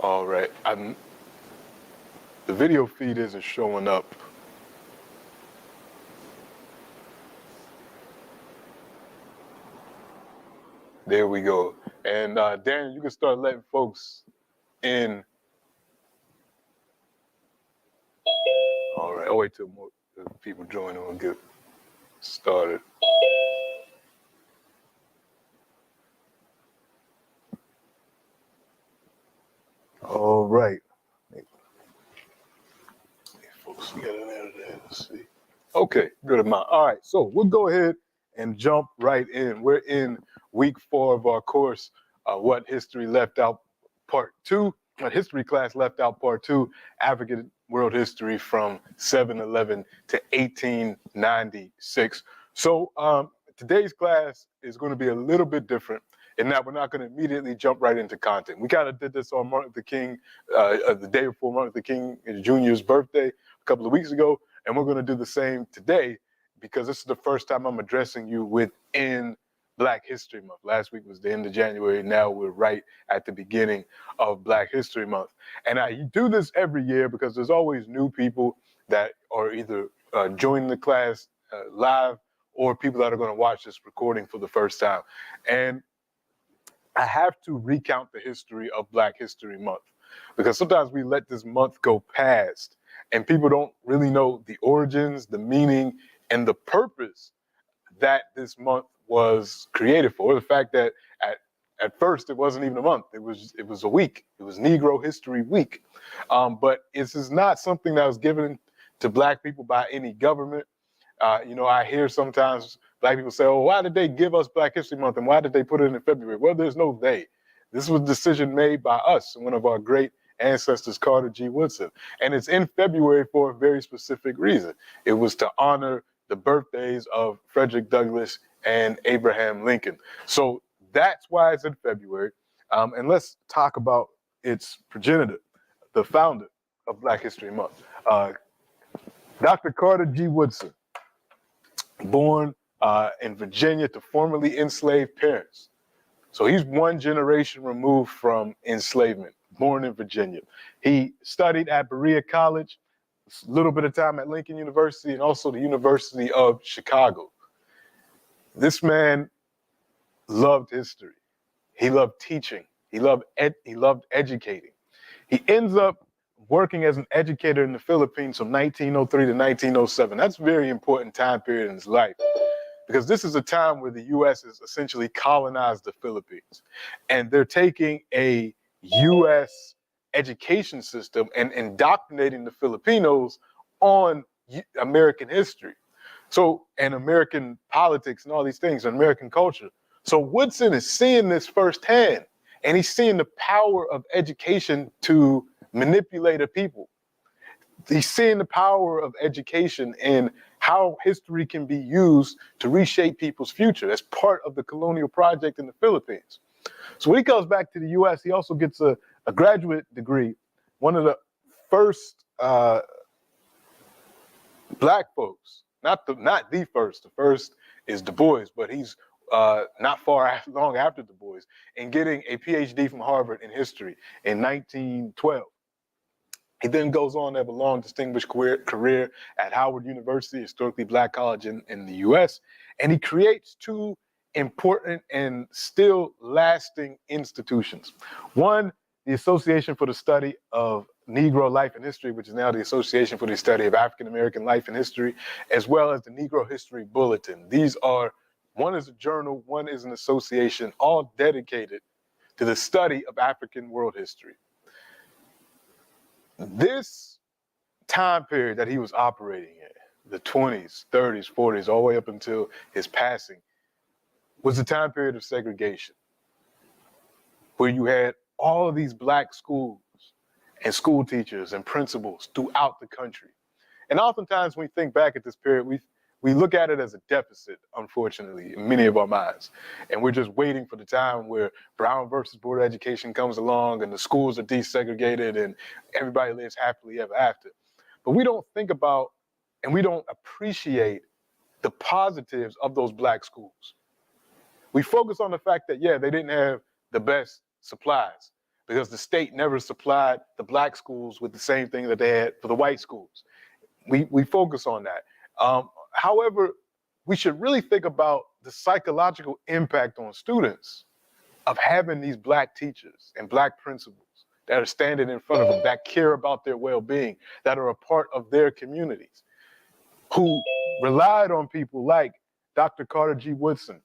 All right. The video feed isn't showing up. There we go. And Daniel, you can start letting folks in. All right. I'll wait till more people join and we'll get started. All right. Folks get it out of there. Let's see. Okay, good amount. All right, so we'll go ahead and jump right in. We're in week 4 of our course, What History Left Out Part 2, What History Class Left Out Part 2, African World History from 711 to 1896. So today's class is going to be a little bit different in that we're not going to immediately jump right into content. We kind of did this on Martin Luther King, the day before Martin Luther King Jr.'s birthday a couple of weeks ago. And we're going to do the same today because this is the first time I'm addressing you within Black History Month. Last week was the end of January. Now we're right at the beginning of Black History Month. And I do this every year because there's always new people that are either joining the class live or people that are going to watch this recording for the first time. And I have to recount the history of Black History Month because sometimes we let this month go past and people don't really know the origins, the meaning, and the purpose that this month was created for. The fact that at first it wasn't even a month, it was a week. It was Negro History Week. But this is not something that was given to Black people by any government. I hear sometimes Black people say, oh, why did they give us Black History Month and why did they put it in February? Well, there's no they. This was a decision made by us, one of our great ancestors, Carter G. Woodson. And it's in February for a very specific reason. It was to honor the birthdays of Frederick Douglass and Abraham Lincoln. So that's why it's in February. And let's talk about its progenitor, the founder of Black History Month, Dr. Carter G. Woodson, born in Virginia to formerly enslaved parents. So he's one generation removed from enslavement, born in Virginia. He studied at Berea College, a little bit of time at Lincoln University, and also the University of Chicago. This man loved history. He loved teaching. He loved educating. He ends up working as an educator in the Philippines from 1903 to 1907. That's a very important time period in his life, because this is a time where the U.S. has essentially colonized the Philippines. And they're taking a U.S. education system and indoctrinating the Filipinos on American history. So, and American politics and all these things, and American culture. So Woodson is seeing this firsthand, and he's seeing the power of education to manipulate a people. He's seeing the power of education and how history can be used to reshape people's future. That's part of the colonial project in the Philippines. So when he comes back to the U.S., he also gets a graduate degree. One of the first Black folks, not the first. The first is Du Bois, but he's not long after Du Bois, in getting a PhD from Harvard in history in 1912. He then goes on to have a long, distinguished career at Howard University, historically Black college in the U.S., and he creates two important and still lasting institutions. One, the Association for the Study of Negro Life and History, which is now the Association for the Study of African American Life and History, as well as the Negro History Bulletin. These are, one is a journal, one is an association, all dedicated to the study of African world history. This time period that he was operating in, the 20s, 30s, 40s, all the way up until his passing, was a time period of segregation, where you had all of these Black schools and school teachers and principals throughout the country. And oftentimes when we think back at this period, we look at it as a deficit, unfortunately, in many of our minds. And we're just waiting for the time where Brown versus Board of Education comes along and the schools are desegregated and everybody lives happily ever after. But we don't think about and we don't appreciate the positives of those Black schools. We focus on the fact that, yeah, they didn't have the best supplies, because the state never supplied the black schools with the same thing that they had for the white schools. We focus on that. However, we should really think about the psychological impact on students of having these black teachers and black principals that are standing in front of them, that care about their well-being, that are a part of their communities, who relied on people like Dr. Carter G. Woodson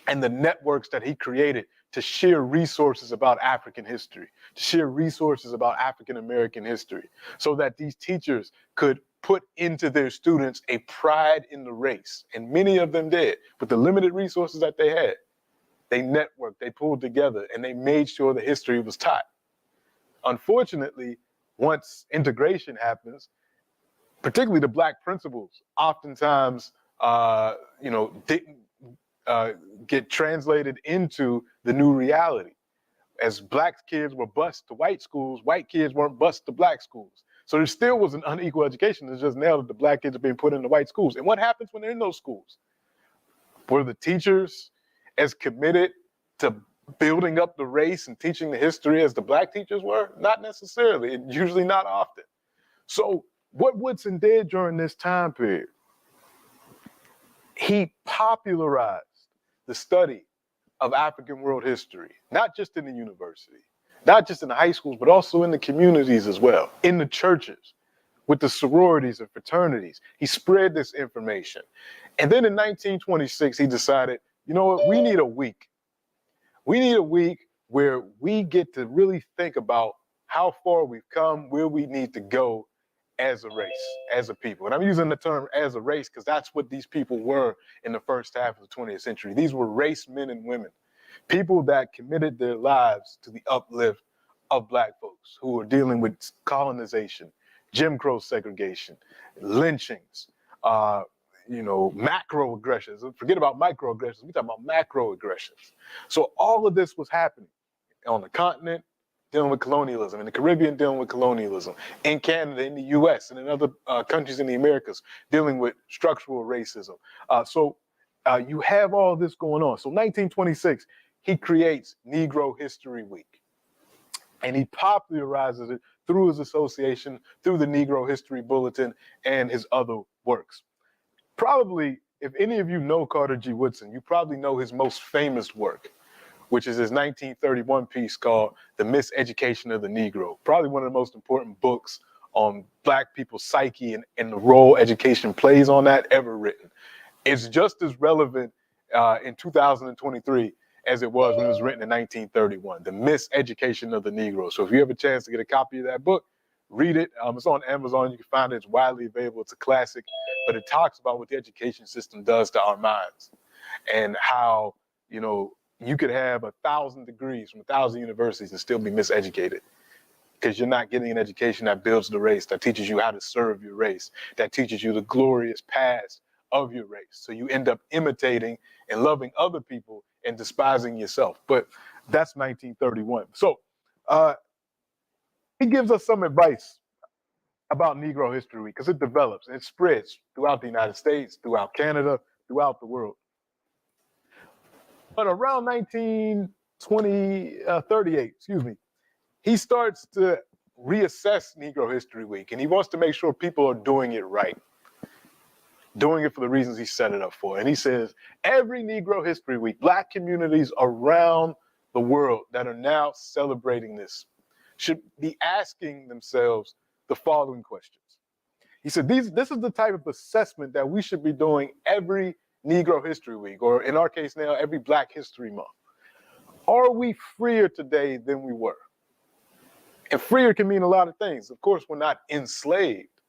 and the networks that he created to share resources about African history, to share resources about African American history, so that these teachers could put into their students a pride in the race. And many of them did. With the limited resources that they had, they networked, they pulled together, and they made sure the history was taught. Unfortunately, once integration happens, particularly the black principals, oftentimes, didn't get translated into the new reality. As black kids were bused to white schools, white kids weren't bused to black schools. So there still was an unequal education. It's just now that the black kids are being put into white schools. And what happens when they're in those schools? Were the teachers as committed to building up the race and teaching the history as the black teachers were? Not necessarily, and usually not often. So what Woodson did during this time period, he popularized the study of African world history, not just in the university, not just in the high schools, but also in the communities as well, in the churches, with the sororities and fraternities. He spread this information. And then in 1926, he decided, you know what, we need a week. We need a week where we get to really think about how far we've come, where we need to go as a race, as a people. And I'm using the term as a race because that's what these people were in the first half of the 20th century. These were race men and women, people that committed their lives to the uplift of black folks who were dealing with colonization, Jim Crow segregation, lynchings, macroaggressions. Forget about microaggressions. We're talking about macroaggressions. So all of this was happening on the continent, dealing with colonialism, in the Caribbean, dealing with colonialism, in Canada, in the US, and in other countries in the Americas, dealing with structural racism. You have all this going on. So 1926, he creates Negro History Week. And he popularizes it through his association, through the Negro History Bulletin, and his other works. Probably, if any of you know Carter G. Woodson, you probably know his most famous work, which is his 1931 piece called The Miseducation of the Negro. Probably one of the most important books on black people's psyche and the role education plays on that ever written. It's just as relevant in 2023 as it was when it was written in 1931, The Miseducation of the Negro. So if you have a chance to get a copy of that book, read it. It's on Amazon. You can find it. It's widely available. It's a classic, but it talks about what the education system does to our minds and how, you could have 1,000 degrees from 1,000 universities and still be miseducated because you're not getting an education that builds the race, that teaches you how to serve your race, that teaches you the glorious past of your race. So you end up imitating and loving other people and despising yourself. But that's 1931. So he gives us some advice about Negro History Week because it develops and it spreads throughout the United States, throughout Canada, throughout the world. But around 1938, he starts to reassess Negro History Week, and he wants to make sure people are doing it right, doing it for the reasons he set it up for. And he says, every Negro History Week, black communities around the world that are now celebrating this should be asking themselves the following questions. He said, this is the type of assessment that we should be doing every Negro History Week, or in our case now, every Black History Month. Are we freer today than we were? And freer can mean a lot of things. Of course, we're not enslaved,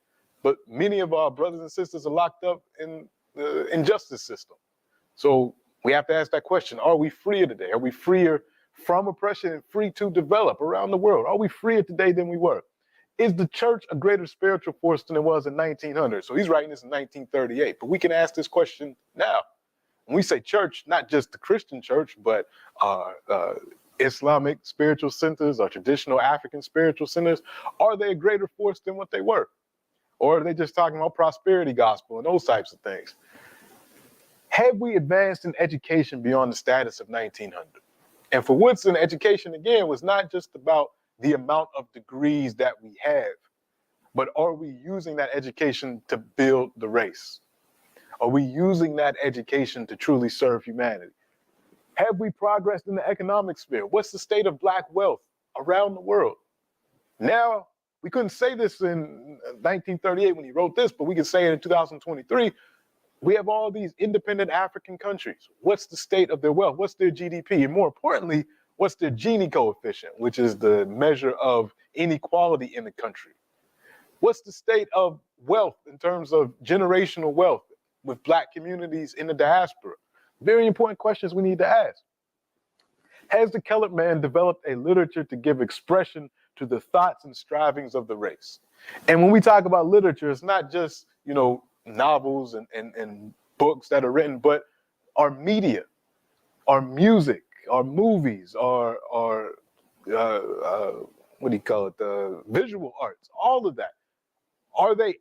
but many of our brothers and sisters are locked up in the injustice system. So we have to ask that question. Are we freer today? Are we freer from oppression and free to develop around the world? Are we freer today than we were? Is the church a greater spiritual force than it was in 1900? So he's writing this in 1938, but we can ask this question now. When we say church, not just the Christian church, but Islamic spiritual centers or traditional African spiritual centers, are they a greater force than what they were? Or are they just talking about prosperity gospel and those types of things? Have we advanced in education beyond the status of 1900? And for Woodson, education, again, was not just about the amount of degrees that we have, but are we using that education to build the race? Are we using that education to truly serve humanity? Have we progressed in the economic sphere? What's the state of Black wealth around the world? Now, we couldn't say this in 1938 when he wrote this, but we can say it in 2023. We have all these independent African countries. What's the state of their wealth? What's their GDP? And more importantly, what's their Gini coefficient, which is the measure of inequality in the country? What's the state of wealth in terms of generational wealth with Black communities in the diaspora? Very important questions we need to ask. Has the Colored Man developed a literature to give expression to the thoughts and strivings of the race? And when we talk about literature, it's not just, novels and books that are written, but our media, our music, our movies, our what do you call it, the visual arts, all of that. Are they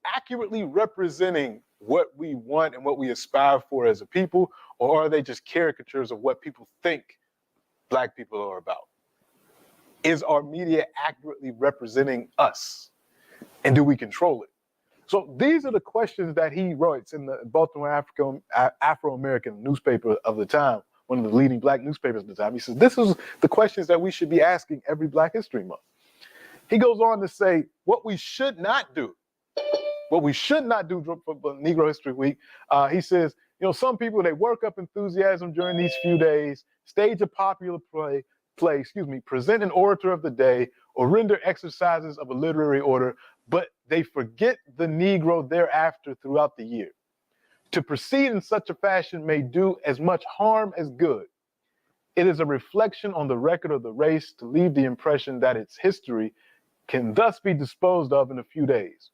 accurately representing what we want and what we aspire for as a people, or are they just caricatures of what people think Black people are about? Is our media accurately representing us? And do we control it? So these are the questions that he writes in the Baltimore Afro-American newspaper of the time, one of the leading Black newspapers at the time. He says, this is the questions that we should be asking every Black History Month. He goes on to say, what we should not do for Negro History Week, he says, some people, they work up enthusiasm during these few days, stage a popular play, present an orator of the day, or render exercises of a literary order, but they forget the Negro thereafter throughout the year. To proceed in such a fashion may do as much harm as good. It is a reflection on the record of the race to leave the impression that its history can thus be disposed of in a few days.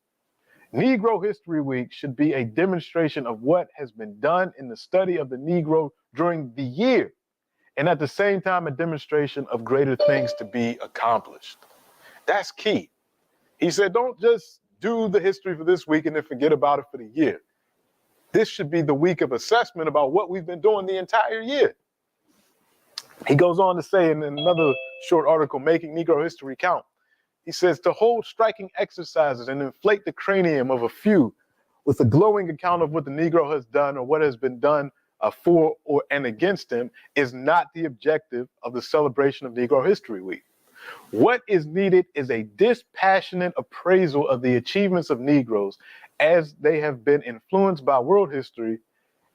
Negro History Week should be a demonstration of what has been done in the study of the Negro during the year, and at the same time, a demonstration of greater things to be accomplished. That's key. He said, don't just do the history for this week and then forget about it for the year. This should be the week of assessment about what we've been doing the entire year. He goes on to say in another short article, Making Negro History Count, he says, to hold striking exercises and inflate the cranium of a few with a glowing account of what the Negro has done or what has been done for or and against him is not the objective of the celebration of Negro History Week. What is needed is a dispassionate appraisal of the achievements of Negroes as they have been influenced by world history,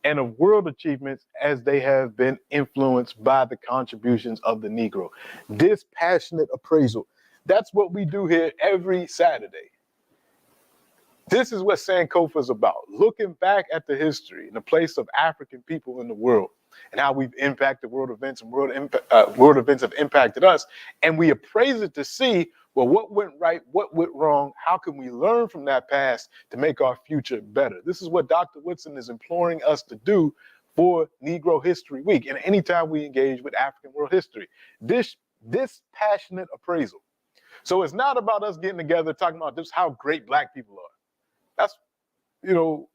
and of world achievements as they have been influenced by the contributions of the Negro. Dispassionate appraisal. That's what we do here every Saturday. This is what Sankofa is about, looking back at the history and the place of African people in the world and how we've impacted world events and world events have impacted us. And we appraise it to see, well, what went right, what went wrong, how can we learn from that past to make our future better? This is what Dr. Woodson is imploring us to do for Negro History Week and anytime we engage with African world history. This passionate appraisal. So it's not about us getting together talking about just how great Black people are. That's,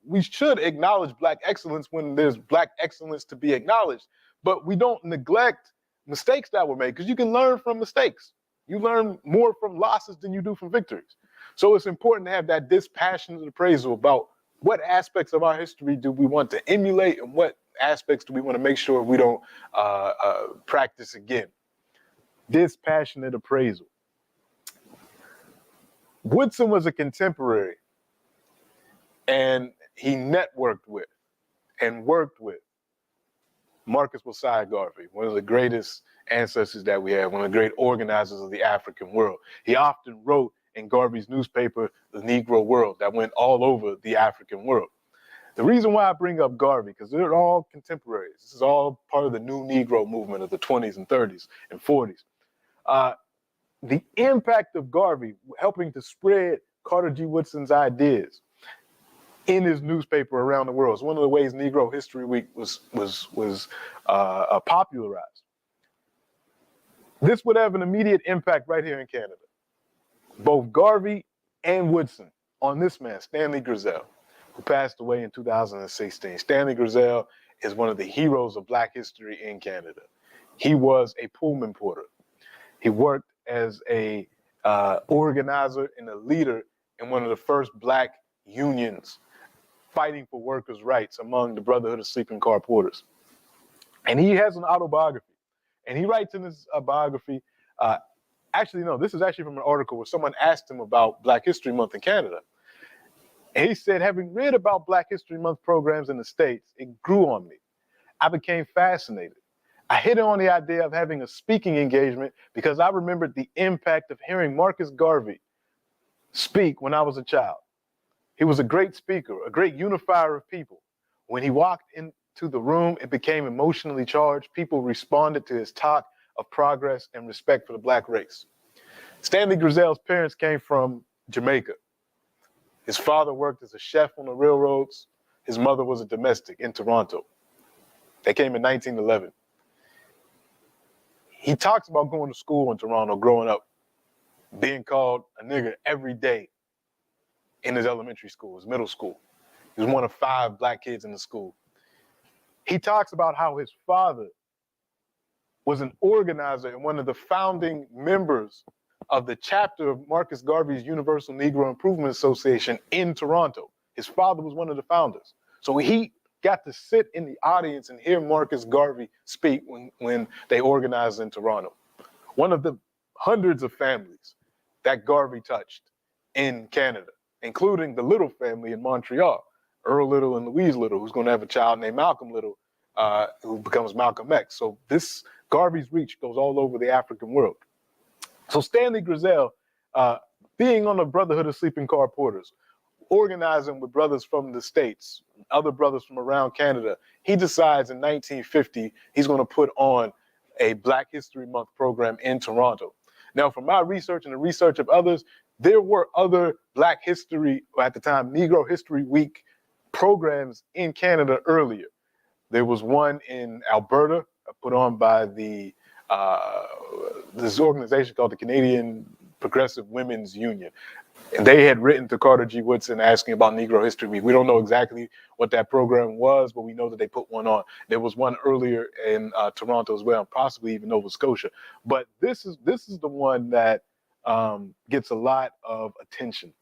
we should acknowledge Black excellence when there's Black excellence to be acknowledged, but we don't neglect mistakes that were made because you can learn from mistakes. You learn more from losses than you do from victories. So it's important to have that dispassionate appraisal about what aspects of our history do we want to emulate and what aspects do we want to make sure we don't practice again. Dispassionate appraisal. Woodson was a contemporary, and he networked with and worked with Marcus Josiah Garvey, one of the greatest ancestors that we have, one of the great organizers of the African world. He often wrote in Garvey's newspaper, The Negro World, that went all over the African world. The reason why I bring up Garvey, because they're all contemporaries. This is all part of the new Negro movement of the 20s and 30s and 40s. The impact of Garvey helping to spread Carter G. Woodson's ideas in his newspaper around the world is one of the ways Negro History Week was popularized. This would have an immediate impact right here in Canada. Both Garvey and Woodson on this man, Stanley Grizzell, who passed away in 2016. Stanley Grizzell is one of the heroes of Black history in Canada. He was a Pullman porter. He worked as a organizer and a leader in one of the first black unions fighting for workers' rights among the Brotherhood of Sleeping Car Porters. And he has an autobiography. And he writes in his biography, actually, no, this is actually from an article where someone asked him about Black History Month in Canada. And he said, having read about Black History Month programs in the States, it grew on me. I became fascinated. I hit on the idea of having a speaking engagement because I remembered the impact of hearing Marcus Garvey speak when I was a child. He was a great speaker, a great unifier of people. When he walked into the room, it became emotionally charged. People responded to his talk of progress and respect for the Black race. Stanley Grizel's parents came from Jamaica. His father worked as a chef on the railroads. His mother was a domestic in Toronto. They came in 1911. He talks about going to school in Toronto, growing up, being called a nigger every day in his elementary school, his middle school. He was one of 5 black kids in the school. He talks about how his father was an organizer and one of the founding members of the chapter of Marcus Garvey's Universal Negro Improvement Association in Toronto. His father was one of the founders. So he got to sit in the audience and hear Marcus Garvey speak when they organized in Toronto. One of the hundreds of families that Garvey touched in Canada, including the Little family in Montreal, Earl Little and Louise Little, who's going to have a child named Malcolm Little, who becomes Malcolm X. So this Garvey's reach goes all over the African world. So Stanley Grizel, being on the Brotherhood of Sleeping Car Porters, organizing with brothers from the States, other brothers from around Canada, he decides in 1950 he's going to put on a Black History Month program in Toronto. Now, from my research and the research of others, there were other Black History, or at the time, Negro History Week programs in Canada earlier. There was one in Alberta put on by this organization called the Canadian Progressive Women's Union. And they had written to Carter G. Woodson asking about Negro History Week. We don't know exactly what that program was, but we know that they put one on. There was one earlier in Toronto as well, and possibly even Nova Scotia. But this is the one that gets a lot of attention.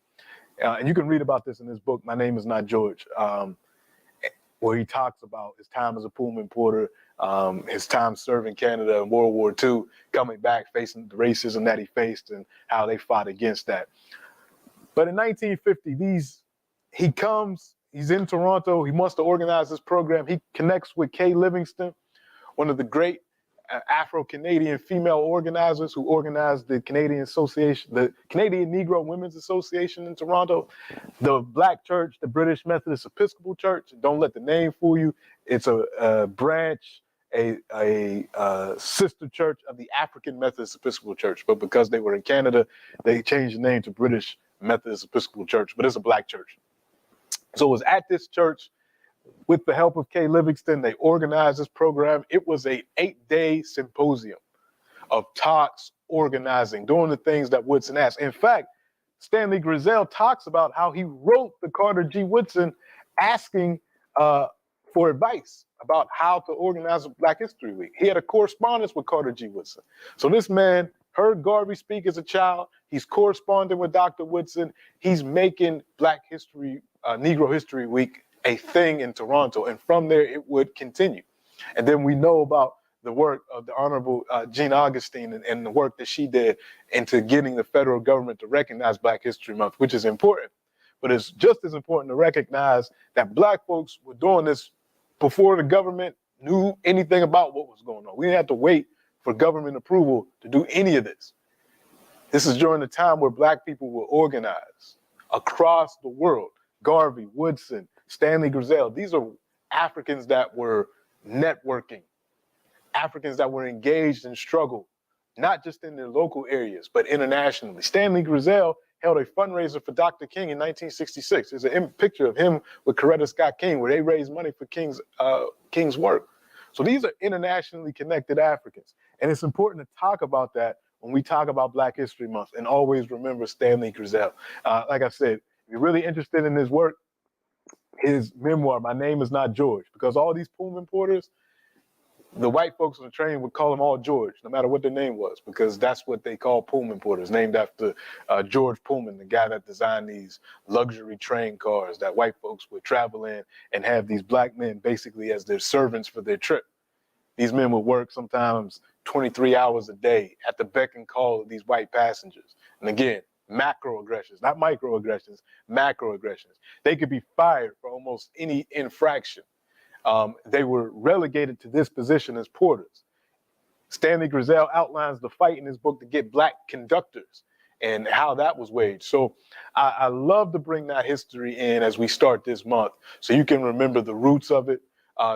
And you can read about this in his book, My Name Is Not George, where he talks about his time as a Pullman porter, his time serving Canada in World War II, coming back, facing the racism that he faced and how they fought against that. But in 1950, he's in Toronto, he wants to organize this program. He connects with Kay Livingstone, one of the great Afro-Canadian female organizers who organized the Canadian Association, the Canadian Negro Women's Association in Toronto, the Black Church, the British Methodist Episcopal Church. Don't let the name fool you. It's a branch, a sister church of the African Methodist Episcopal Church. But because they were in Canada, they changed the name to British Methodist Episcopal Church, but it's a black church. So it was at this church, with the help of Kay Livingstone, they organized this program. It was a 8-day symposium of talks, organizing, doing the things that Woodson asked. In fact, Stanley Grizel talks about how he wrote the Carter G. Woodson asking for advice about how to organize Black History Week. He had a correspondence with Carter G. Woodson. So this man heard Garvey speak as a child. He's corresponding with Dr. Woodson. He's making Black History, Negro History Week a thing in Toronto. And from there, it would continue. And then we know about the work of the Honorable Jean Augustine and the work that she did into getting the federal government to recognize Black History Month, which is important. But it's just as important to recognize that Black folks were doing this before the government knew anything about what was going on. We didn't have to wait for government approval to do any of this. This is during the time where Black people were organized across the world. Garvey, Woodson, Stanley Grizel, these are Africans that were networking, Africans that were engaged in struggle, not just in their local areas, but internationally. Stanley Grizel held a fundraiser for Dr. King in 1966. There's a picture of him with Coretta Scott King, where they raised money for King's work. So these are internationally connected Africans. And it's important to talk about that when we talk about Black History Month, and always remember Stanley Grizel. Like I said, if you're really interested in his work, his memoir, My Name Is Not George, because all these Pullman porters, the white folks on the train would call them all George, no matter what their name was, because that's what they call Pullman porters, named after George Pullman, the guy that designed these luxury train cars that white folks would travel in and have these black men basically as their servants for their trip. These men would work sometimes 23 hours a day at the beck and call of these white passengers. And again, macroaggressions, not microaggressions, macroaggressions. They could be fired for almost any infraction. They were relegated to this position as porters. Stanley Grizel outlines the fight in his book to get black conductors and how that was waged. So I love to bring that history in as we start this month so you can remember the roots of it,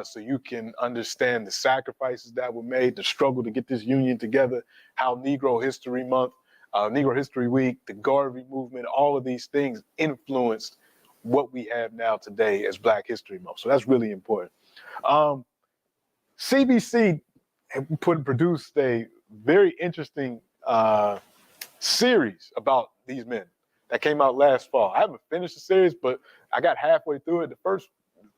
so you can understand the sacrifices that were made, the struggle to get this union together, how Negro History Month, Negro History Week, the Garvey movement, all of these things influenced what we have now today as Black History Month. So that's really important. CBC produced a very interesting series about these men that came out last fall. I haven't finished the series, but I got halfway through it. The first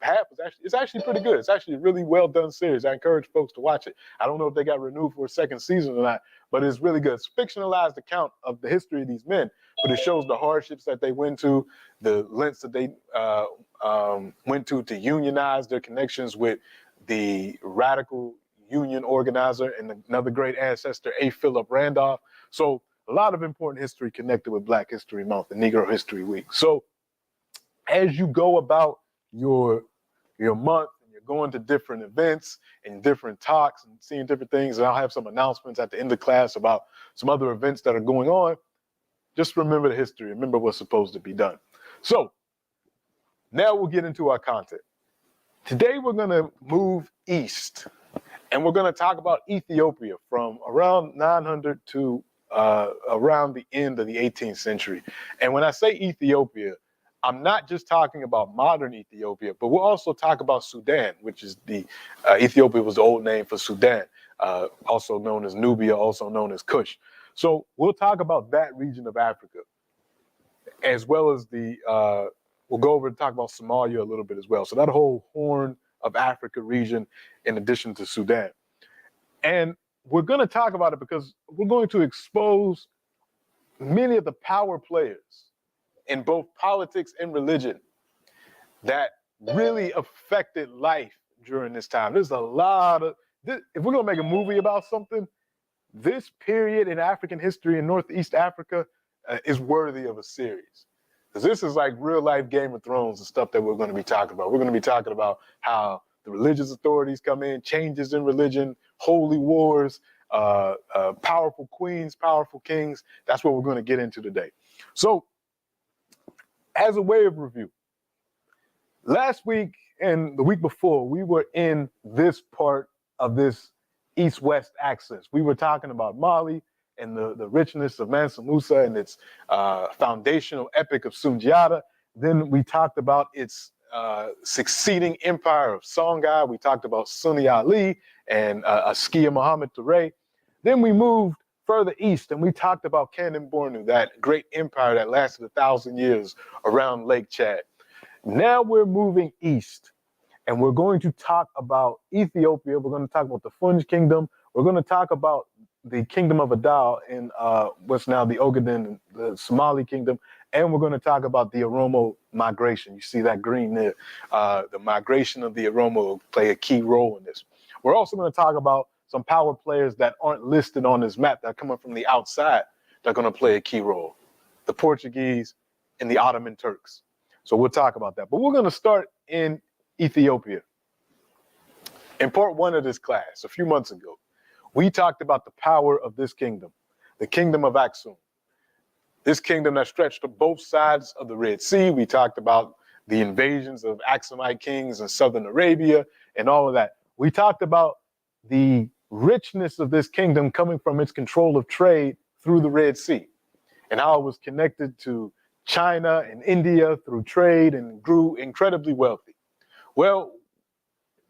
half was actually pretty good. It's actually a really well done series. I encourage folks to watch it. I don't know if they got renewed for a second season or not, but it's really good. It's a fictionalized account of the history of these men, but it shows the hardships that they went to, the lengths that they went to unionize their connections with the radical union organizer and another great ancestor, A. Philip Randolph. So a lot of important history connected with Black History Month and Negro History Week. So as you go about your month and you're going to different events and different talks and seeing different things, and I'll have some announcements at the end of class about some other events that are going on, just remember the history, remember what's supposed to be done. So now we'll get into our content. Today we're going to move east and we're going to talk about Ethiopia from around 900 to around the end of the 18th century. And when I say Ethiopia, I'm not just talking about modern Ethiopia, but we'll also talk about Sudan, which is Ethiopia was the old name for Sudan, also known as Nubia, also known as Kush. So we'll talk about that region of Africa, as well as we'll go over and talk about Somalia a little bit as well. So that whole Horn of Africa region, in addition to Sudan. And we're going to talk about it because we're going to expose many of the power players in both politics and religion that really affected life during this time. There's a lot of, if we're going to make a movie about something, this period in African history in Northeast Africa is worthy of a series. Because this is like real life Game of Thrones and stuff that we're going to be talking about. We're going to be talking about how the religious authorities come in, changes in religion, holy wars, powerful queens, powerful kings. That's what we're going to get into today. So, as a way of review, last week and the week before, we were in this part of this east-west axis. We were talking about Mali and the richness of Mansa Musa and its foundational epic of Sundiata. Then we talked about its succeeding empire of Songhai. We talked about Sunni Ali and Askia Muhammad Touré. Then we moved further east, and we talked about Kanem Bornu, that great empire that lasted 1,000 years around Lake Chad. Now we're moving east, and we're going to talk about Ethiopia. We're going to talk about the Funj Kingdom. We're going to talk about the Kingdom of Adal in what's now the Ogaden, the Somali Kingdom, and we're going to talk about the Oromo migration. You see that green there. The migration of the Oromo will play a key role in this. We're also going to talk about some power players that aren't listed on this map that are coming from the outside that are going to play a key role. The Portuguese and the Ottoman Turks. So we'll talk about that. But we're going to start in Ethiopia. In part one of this class, a few months ago, we talked about the power of this kingdom, the kingdom of Aksum. This kingdom that stretched to both sides of the Red Sea. We talked about the invasions of Aksumite kings in southern Arabia and all of that. We talked about the richness of this kingdom coming from its control of trade through the Red Sea and how it was connected to China and India through trade and grew incredibly wealthy. Well,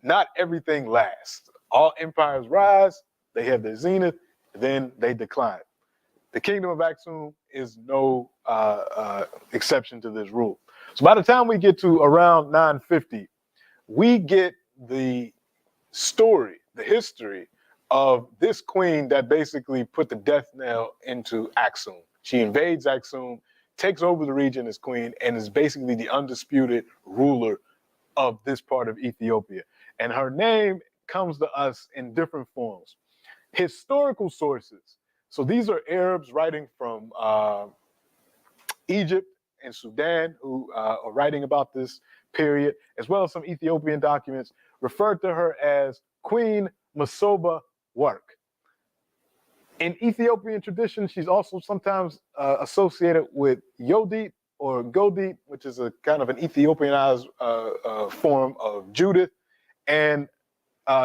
not everything lasts. All empires rise, they have their zenith, then they decline. The kingdom of Aksum is no exception to this rule. So by the time we get to around 950, we get the story the history of this queen that basically put the death knell into Aksum. She invades Aksum, takes over the region as queen, and is basically the undisputed ruler of this part of Ethiopia. And her name comes to us in different forms. Historical sources. So these are Arabs writing from Egypt and Sudan who are writing about this period, as well as some Ethiopian documents, referred to her as Queen Masoba Work. In Ethiopian tradition, she's also sometimes associated with Yodit or Godit, which is a kind of an Ethiopianized form of Judith, and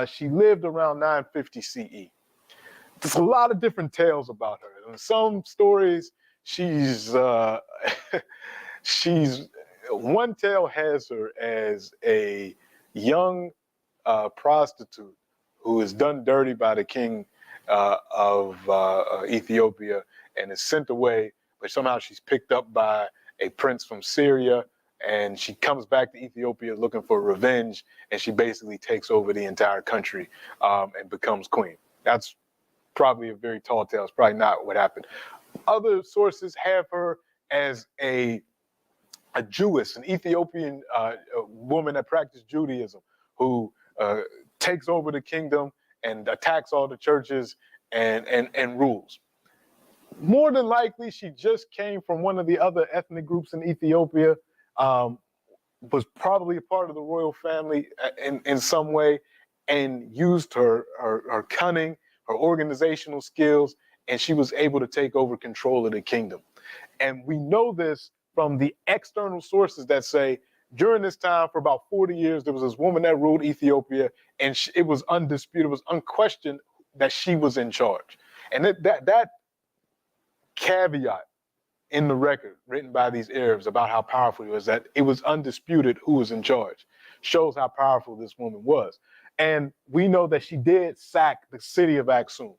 she lived around 950 CE. There's a lot of different tales about her. In some stories, she's one tale has her as a young prostitute who is done dirty by the king of Ethiopia and is sent away, but somehow she's picked up by a prince from Syria, and she comes back to Ethiopia looking for revenge, and she basically takes over the entire country and becomes queen. That's probably a very tall tale. It's probably not what happened. Other sources have her as a Jewess, an Ethiopian woman that practiced Judaism, who takes over the kingdom and attacks all the churches and rules. More than likely, she just came from one of the other ethnic groups in Ethiopia, was probably a part of the royal family in some way, and used her cunning, her organizational skills, and she was able to take over control of the kingdom. And we know this from the external sources that say during this time, for about 40 years, there was this woman that ruled Ethiopia, and it was undisputed, it was unquestioned that she was in charge. And that caveat in the record written by these Arabs about how powerful it was, that it was undisputed who was in charge, shows how powerful this woman was. And we know that she did sack the city of Aksum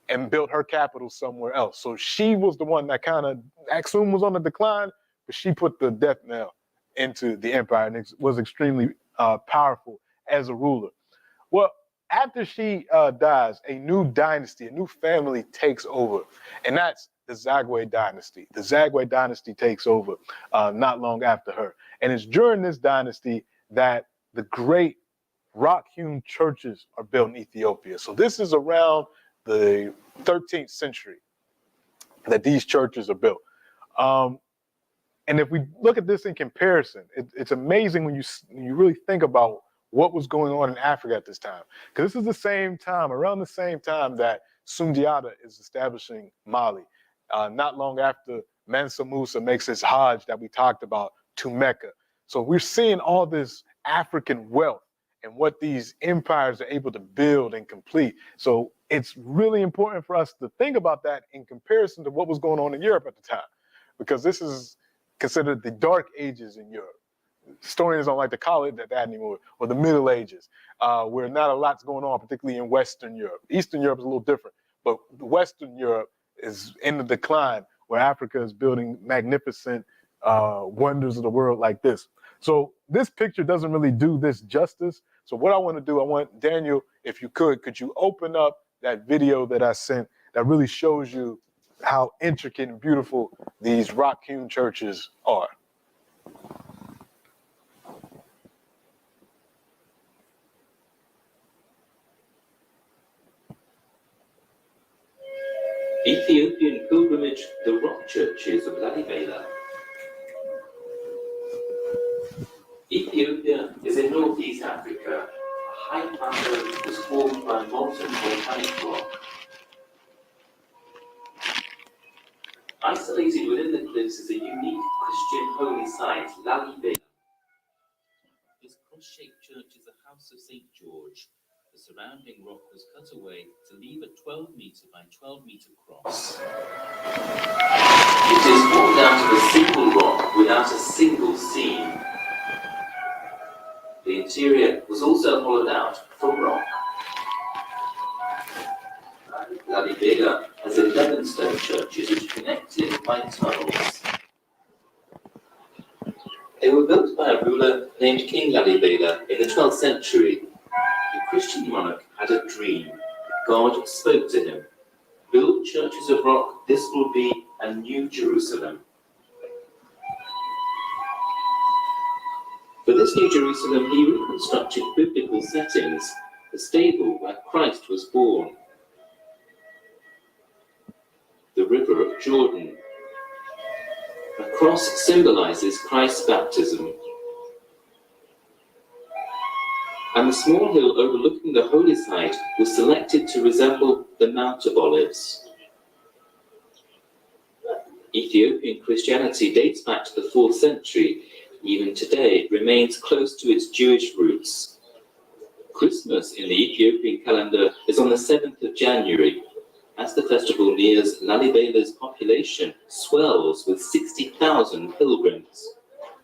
and built her capital somewhere else. So she was the one that Aksum was on the decline, but she put the death knell into the empire and was extremely powerful as a ruler. Well, after she dies, a new dynasty, a new family takes over, and that's the Zagwe dynasty. The Zagwe dynasty takes over not long after her. And it's during this dynasty that the great rock-hewn churches are built in Ethiopia. So this is around the 13th century that these churches are built. And if we look at this in comparison, it's amazing when you really think about what was going on in Africa at this time. Because this is the same time, around the same time that Sundiata is establishing Mali. Not long after Mansa Musa makes his Hajj that we talked about to Mecca. So we're seeing all this African wealth and what these empires are able to build and complete. So it's really important for us to think about that in comparison to what was going on in Europe at the time, because this is considered the Dark Ages in Europe. Historians don't like to call it that anymore, or the Middle Ages, where not a lot's going on, particularly in Western Europe. Eastern Europe is a little different, but Western Europe is in the decline, where Africa is building magnificent wonders of the world like this. So this picture doesn't really do this justice. So what I want to do, I want Daniel, if you could you open up that video that I sent that really shows you how intricate and beautiful these rock-hewn churches are. Ethiopian pilgrimage, the rock churches of Lalibela. Ethiopia is in northeast Africa. A high plateau was formed by molten volcanic rock. Isolated within the cliffs is a unique Christian holy site, Lalibela. This cross-shaped church is the house of St. George. The surrounding rock was cut away to leave a 12-meter by 12-meter cross. It is formed out of a single rock without a single seam. The interior was also hollowed out from rock. Lalibela has 11 stone churches which are connected by tunnels. They were built by a ruler named King Lalibela in the 12th century. The Christian monarch had a dream. God spoke to him. Build churches of rock, this will be a new Jerusalem. For this new Jerusalem, he reconstructed biblical settings, the stable where Christ was born, the river of Jordan. A cross symbolizes Christ's baptism, and the small hill overlooking the holy site was selected to resemble the Mount of Olives. Ethiopian Christianity dates back to the 4th century. Even today, it remains close to its Jewish roots. Christmas in the Ethiopian calendar is on the 7th of January. As the festival nears, Lalibela's population swells with 60,000 pilgrims.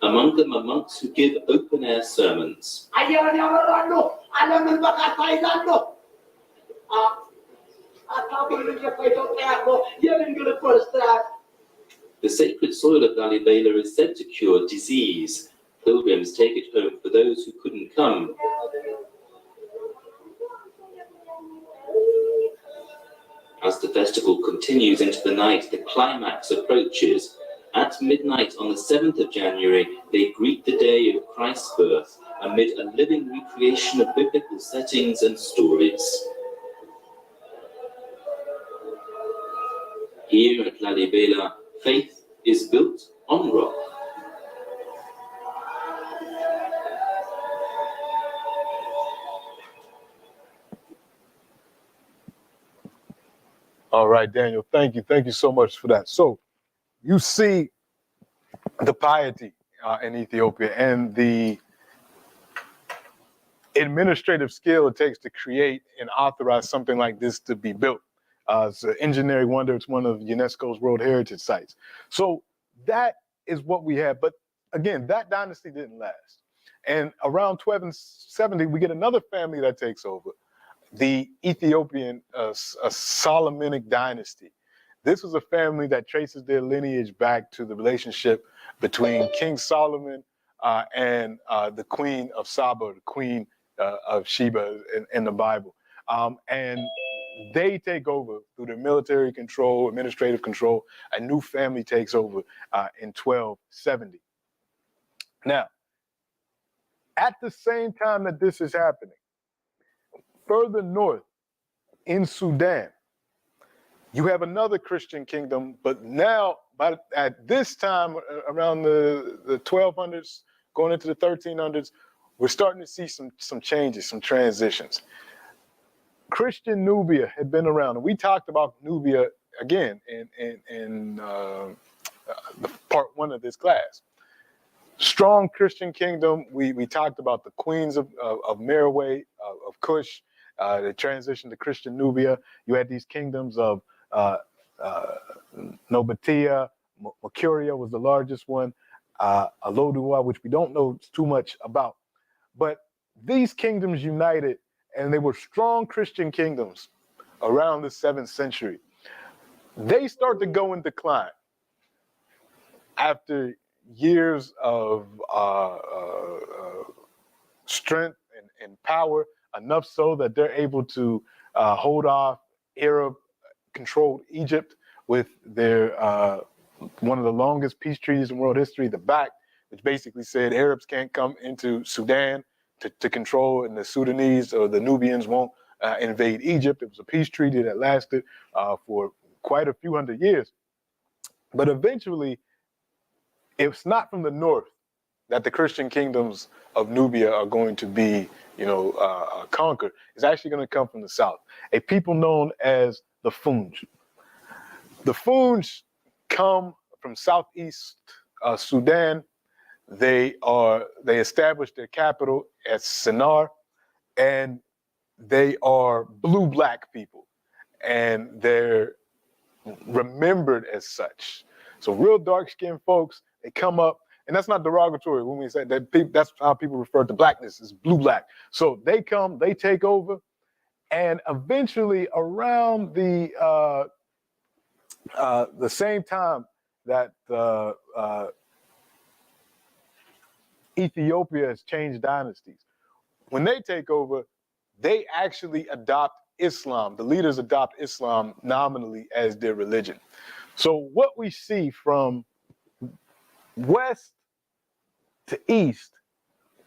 Among them are monks who give open-air sermons. The sacred soil of Lalibela is said to cure disease. Pilgrims take it home for those who couldn't come. As the festival continues into the night, the climax approaches. At midnight on the 7th of January, they greet the day of Christ's birth amid a living recreation of biblical settings and stories. Here at Lalibela, faith is built on rock. All right, Daniel, thank you. Thank you so much for that. So you see the piety in Ethiopia and the administrative skill it takes to create and authorize something like this to be built. It's an engineering wonder. It's one of UNESCO's World Heritage Sites. So that is what we have. But again, that dynasty didn't last. And around 1270, we get another family that takes over, the Ethiopian Solomonic dynasty. This was a family that traces their lineage back to the relationship between King Solomon and the Queen of Saba, the Queen of Sheba in the Bible. And they take over through the military control, administrative control. A new family takes over in 1270. Now, at the same time that this is happening, further north in Sudan, you have another Christian kingdom, but now at this time, around the 1200s, going into the 1300s, we're starting to see some changes, some transitions. Christian Nubia had been around, and we talked about Nubia again in the part 1 of this class. Strong Christian kingdom. We talked about the queens of Meroe, of Kush, the transition to Christian Nubia. You had these kingdoms of Nobatia, Mercuria was the largest one, Alodua, which we don't know too much about. But these kingdoms united, and they were strong Christian kingdoms around the 7th century. They start to go in decline after years of strength and power, enough so that they're able to hold off Arab-controlled Egypt with their one of the longest peace treaties in world history, the BAC, which basically said Arabs can't come into Sudan to control, and the Sudanese or the Nubians won't invade Egypt. It was a peace treaty that lasted for quite a few hundred years. But eventually, it's not from the north that the Christian kingdoms of Nubia are going to be, conquered. It's actually going to come from the south. A people known as the Funj. The Funj come from southeast Sudan. They established their capital at Sennar, and they are blue-black people, and they're remembered as such. So real dark-skinned folks, they come up, and that's not derogatory when we say that. That's how people refer to blackness, is blue-black. So they come, they take over, and eventually around the same time that Ethiopia has changed dynasties, when they take over, they actually adopt Islam. The leaders adopt Islam nominally as their religion. So what we see from west to east,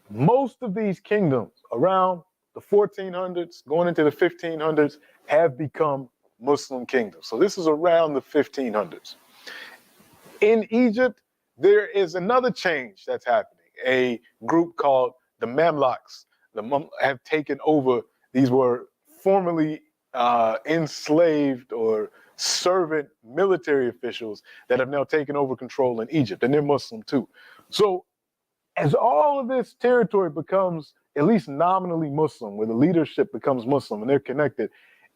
most of these kingdoms around the 1400s, going into the 1500s, have become Muslim kingdoms. So this is around the 1500s. In Egypt, there is another change that's happening. A group called the Mamluks have taken over. These were formerly enslaved or servant military officials that have now taken over control in Egypt, and they're Muslim too. So as all of this territory becomes at least nominally Muslim, where the leadership becomes Muslim and they're connected,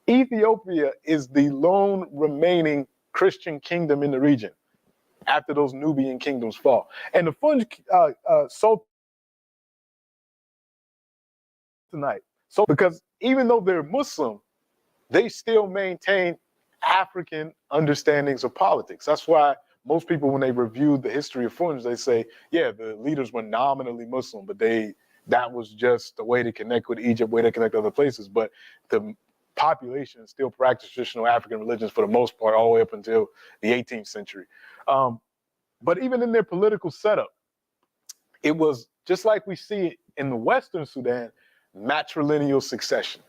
Ethiopia is the lone remaining Christian kingdom in the region after those Nubian kingdoms fall. And the Funj Sultanate, so because even though they're Muslim, they still maintain African understandings of politics. That's why most people, when they reviewed the history of Funj, they say, yeah, the leaders were nominally Muslim, but that was just a way to connect with Egypt, way to connect with other places. But the population still practiced traditional African religions for the most part, all the way up until the 18th century. But even in their political setup, it was just like we see in the Western Sudan, matrilineal succession.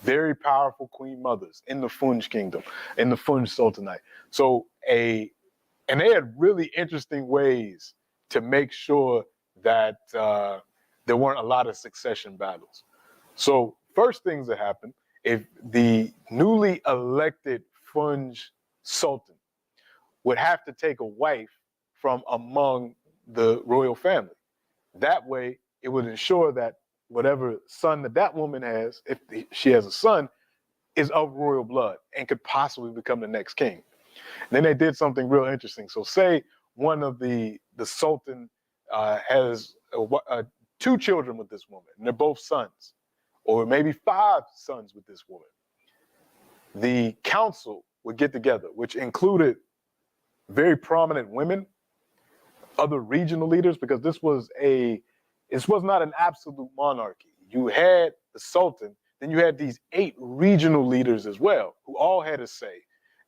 Very powerful queen mothers in the Funj kingdom, in the Funj Sultanate. So and they had really interesting ways to make sure that there weren't a lot of succession battles. So first things that happen, if the newly elected Funj Sultan would have to take a wife from among the royal family. That way, it would ensure that whatever son that woman has, if she has a son, is of royal blood and could possibly become the next king. And then they did something real interesting. So say one of the sultan has two children with this woman, and they're both sons, or maybe 5 sons with this woman. The council would get together, which included very prominent women, other regional leaders, because this was not an absolute monarchy. You had the Sultan, then you had these 8 regional leaders as well, who all had a say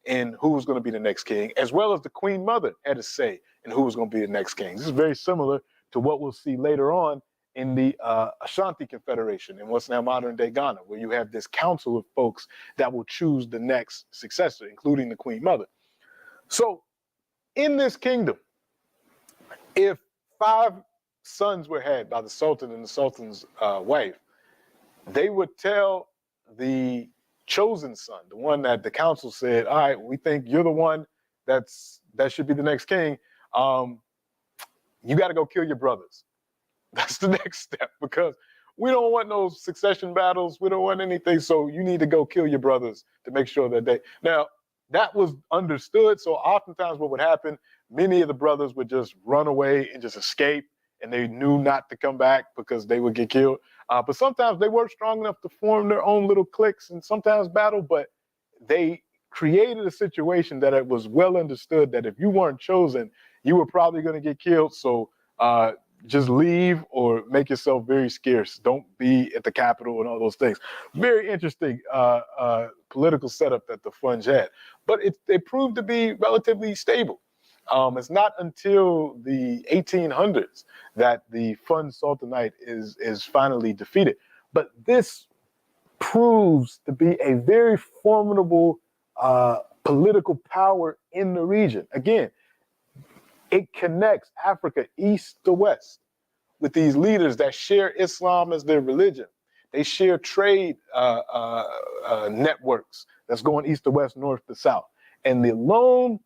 in who was going to be the next king, as well as the Queen Mother had a say in who was going to be the next king. This is very similar to what we'll see later on in the Ashanti Confederation in what's now modern-day Ghana, where you have this council of folks that will choose the next successor, including the Queen Mother. So in this kingdom, if 5 sons were had by the Sultan and the Sultan's wife, they would tell the chosen son, the one that the council said, all right, we think you're the one that should be the next king. You got to go kill your brothers. That's the next step, because we don't want no succession battles. We don't want anything. So you need to go kill your brothers to make sure that now that was understood. So oftentimes what would happen, many of the brothers would just run away and just escape, and they knew not to come back because they would get killed. But sometimes they were strong enough to form their own little cliques and sometimes battle, but they created a situation that it was well understood that if you weren't chosen, you were probably going to get killed. So just leave or make yourself very scarce. Don't be at the capital and all those things. Very interesting political setup that the Funj had. But it proved to be relatively stable. It's not until the 1800s that the Funj Sultanate is finally defeated. But this proves to be a very formidable political power in the region. Again, it connects Africa east to west with these leaders that share Islam as their religion. They share trade networks that's going east to west, north to south. And the lone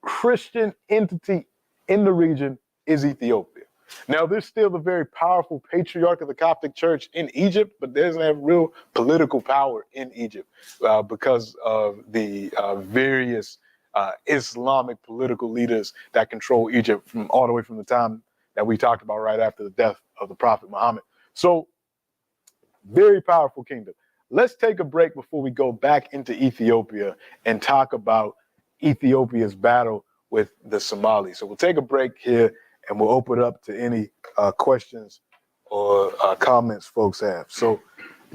Christian entity in the region is Ethiopia. Now, there's still the very powerful patriarch of the Coptic Church in Egypt, but there doesn't have real political power in Egypt because of the various Islamic political leaders that control Egypt from all the way from the time that we talked about right after the death of the Prophet Muhammad. So, very powerful kingdom. Let's take a break before we go back into Ethiopia and talk about Ethiopia's battle with the Somalis. So we'll take a break here and we'll open it up to any questions or comments folks have. So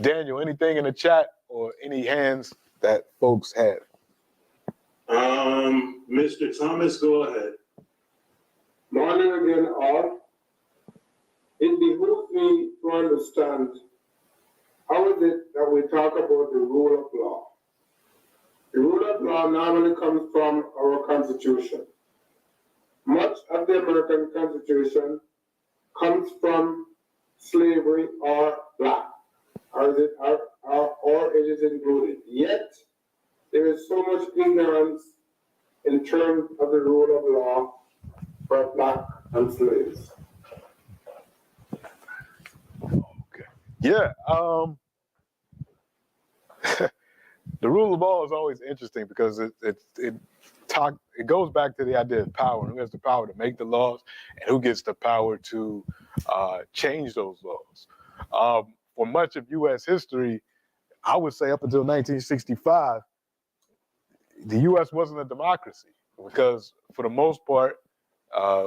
Daniel, anything in the chat or any hands that folks have? Mr. Thomas, go ahead. Morning again, all. It behooves me to understand how is it that we talk about the rule of law. The rule of law normally comes from our Constitution. Much of the American Constitution comes from slavery or black, or it is included. Yet, there is so much ignorance in terms of the rule of law for black and slaves. Okay. Yeah. The rule of law is always interesting because it goes back to the idea of power. Who has the power to make the laws, and who gets the power to change those laws? For much of U.S. history, I would say up until 1965, the U.S. wasn't a democracy because, for the most part,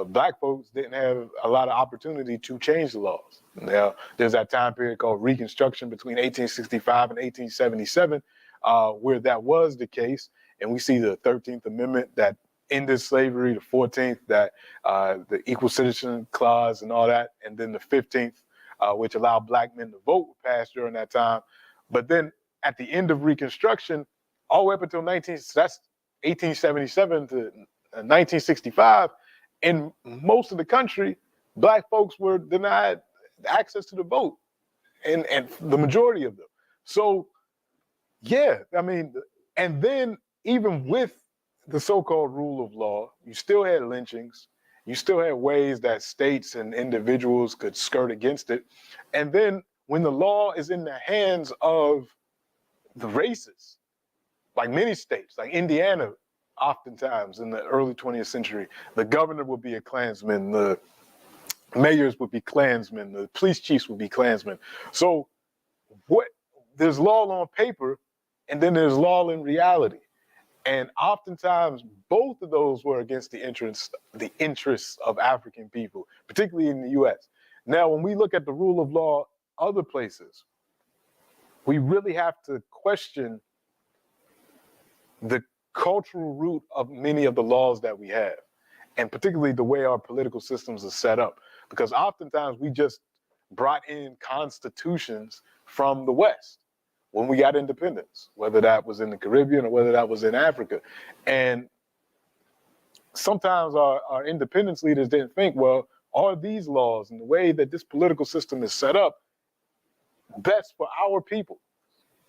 black folks didn't have a lot of opportunity to change the laws. Now, there's that time period called Reconstruction between 1865 and 1877, where that was the case. And we see the 13th Amendment that ended slavery, the 14th, that the Equal Citizen Clause and all that, and then the 15th, which allowed black men to vote, passed during that time. But then at the end of Reconstruction, all the way up until 1877 to 1965, in most of the country, black folks were denied access to the vote, and the majority of them. So, yeah, I mean, and then even with the so-called rule of law, you still had lynchings, you still had ways that states and individuals could skirt against it. And then when the law is in the hands of the racists, like many states, like Indiana, oftentimes in the early 20th century, the governor would be a Klansman, the mayors would be Klansmen, the police chiefs would be Klansmen. So there's law on paper, and then there's law in reality. And oftentimes, both of those were against the interests of African people, particularly in the U.S. Now, when we look at the rule of law other places, we really have to question the cultural root of many of the laws that we have, and particularly the way our political systems are set up. Because oftentimes we just brought in constitutions from the West when we got independence, whether that was in the Caribbean or whether that was in Africa. And sometimes our independence leaders didn't think, well, are these laws and the way that this political system is set up best for our people?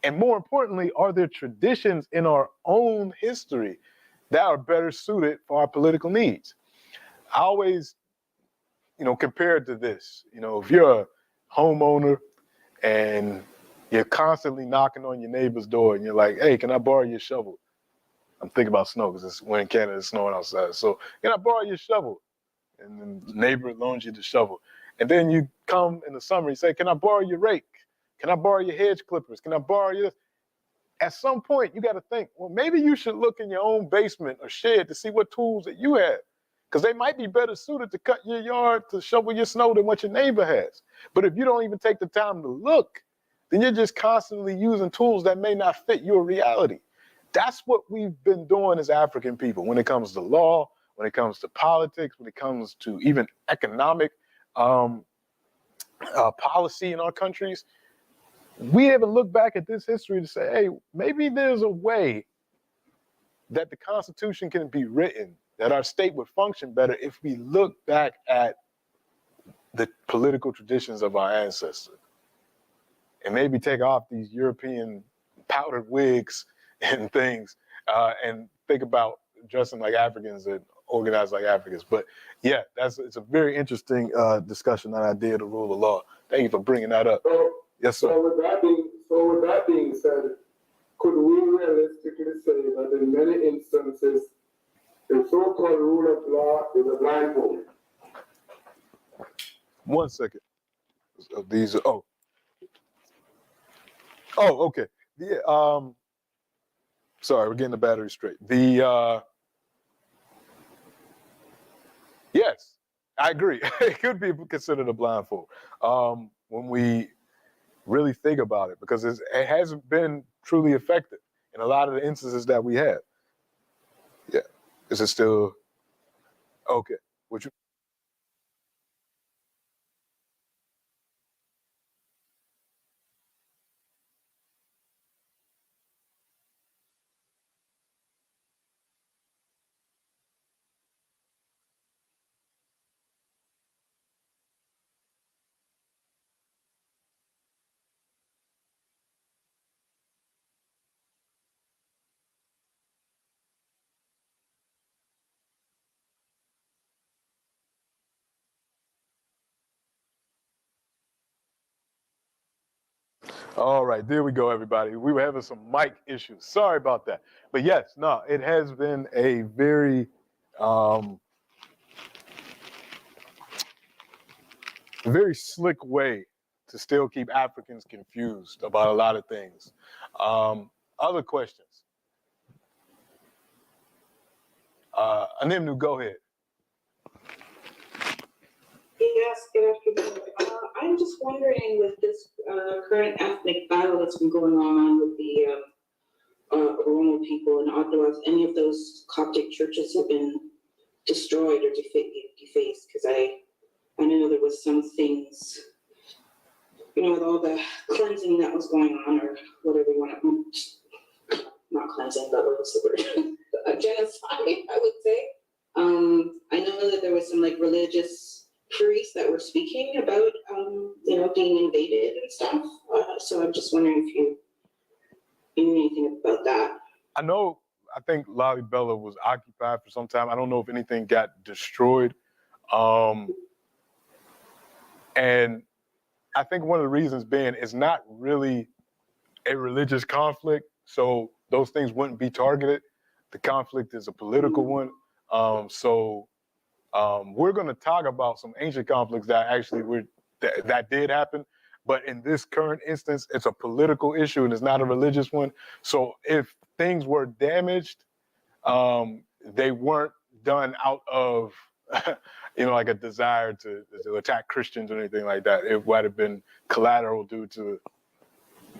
And more importantly, are there traditions in our own history that are better suited for our political needs? I always, compare it to this. If you're a homeowner and you're constantly knocking on your neighbor's door and you're like, hey, can I borrow your shovel? I'm thinking about snow because when in Canada it's snowing outside. So can I borrow your shovel? And then the neighbor loans you the shovel. And then you come in the summer, you say, can I borrow your rake? Can I borrow your hedge clippers? Can I borrow your... At some point, you got to think, well, maybe you should look in your own basement or shed to see what tools that you have, because they might be better suited to cut your yard, to shovel your snow than what your neighbor has. But if you don't even take the time to look, then you're just constantly using tools that may not fit your reality. That's what we've been doing as African people when it comes to law, when it comes to politics, when it comes to even economic policy in our countries. We haven't looked back at this history to say, hey, maybe there's a way that the Constitution can be written, that our state would function better if we look back at the political traditions of our ancestors and maybe take off these European powdered wigs and things and think about dressing like Africans and organized like Africans. But yeah, it's a very interesting discussion on the idea of the rule of law. Thank you for bringing that up. Yes, sir. So with that being said, could we realistically say that in many instances, the so-called rule of law is a blindfold? 1 second. These are, oh, okay. Yeah, sorry, we're getting the battery straight. Yes, I agree. It could be considered a blindfold. When we really think about it, because it hasn't been truly effective in a lot of the instances that we have. Yeah. Is it still okay? Would you? All right, there we go, everybody. We were having some mic issues. Sorry about that. But yes, no, it has been a very very slick way to still keep Africans confused about a lot of things. Other questions? Animnu, go ahead. Yes, good afternoon. I'm just wondering, with this current ethnic battle that's been going on with the Oromo people and Ottawa, any of those Coptic churches have been destroyed or defaced? Because I know there was some things, with all the cleansing that was going on, or whatever you want to, not cleansing, but what was the word? Genocide, I would say. I know that there was some religious priests that were speaking about, being invaded and stuff. So I'm just wondering if you knew anything about that. I think Lalibela was occupied for some time. I don't know if anything got destroyed. And I think one of the reasons being it's not really a religious conflict, so those things wouldn't be targeted. The conflict is a political one. We're going to talk about some ancient conflicts that actually that did happen, but in this current instance, it's a political issue and it's not a religious one. So if things were damaged, they weren't done out of like a desire to attack Christians or anything like that. It might have been collateral due to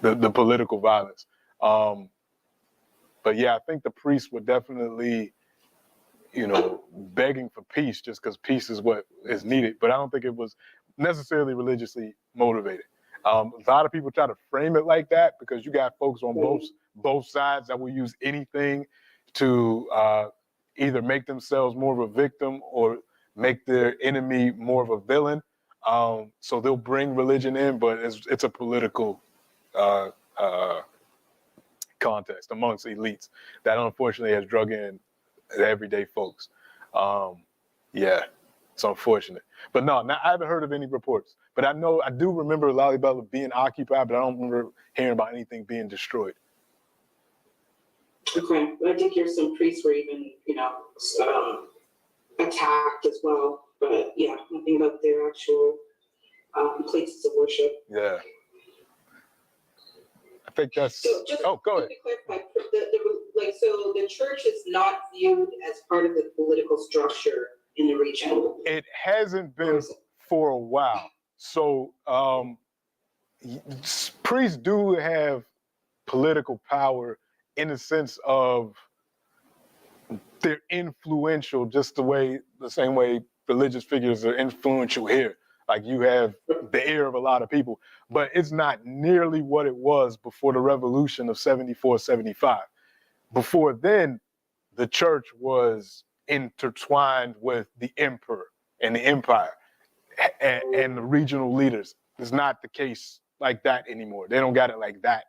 the political violence. But yeah, I think the priests were definitely begging for peace just because peace is what is needed. But I don't think it was necessarily religiously motivated. A lot of people try to frame it like that because you got folks on both sides that will use anything to either make themselves more of a victim or make their enemy more of a villain. So they'll bring religion in, but it's a political context amongst elites that unfortunately has drug in everyday folks. Yeah, it's unfortunate. But no, I haven't heard of any reports. But I do remember Lalibela being occupied, but I don't remember hearing about anything being destroyed. Okay, I did hear some priests were even, attacked as well. But yeah, nothing about their actual places of worship. Yeah. I think that's. So just go ahead. To clarify, so the church is not viewed as part of the political structure in the region. It hasn't been for a while. So priests do have political power in the sense of they're influential, just the same way religious figures are influential here. Like you have the ear of a lot of people, but it's not nearly what it was before the revolution of 74, 75. Before then, the church was intertwined with the emperor and the empire and the regional leaders. It's not the case like that anymore. They don't got it like that,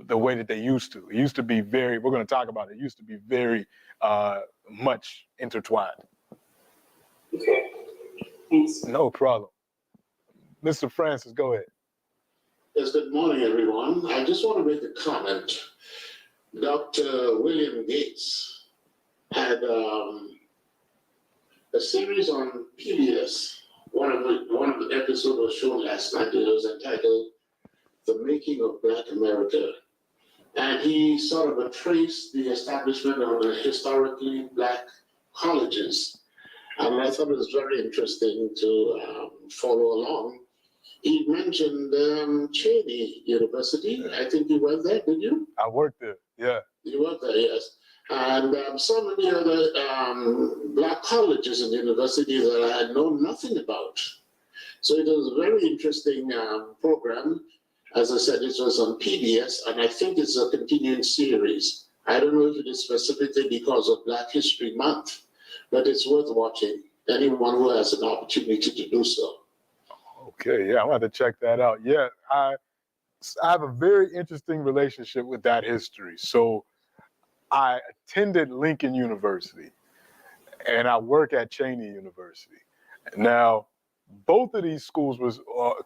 the way that they used to. It used to be we're going to talk about it, used to be very much intertwined. Okay. Thanks. No problem. Mr. Francis, go ahead. Yes, good morning, everyone. I just want to make a comment. Dr. William Gates had a series on PBS. One of the episodes was shown last night. It was entitled "The Making of Black America," and he sort of traced the establishment of the historically Black colleges. And I thought it was very interesting to follow along. he mentioned Cheney University. I think you went there, did you? I worked there. Yeah. You went there, yes. And so many other black colleges and universities that I had known nothing about. So it was a very interesting program. As I said, it was on PBS, and I think it's a continuing series. I don't know if it is specifically because of Black History Month, but it's worth watching. Anyone who has an opportunity to do so. Okay. Yeah. I'm going to check that out. Yeah. I have a very interesting relationship with that history. So I attended Lincoln University and I work at Cheney University. Now, both of these schools was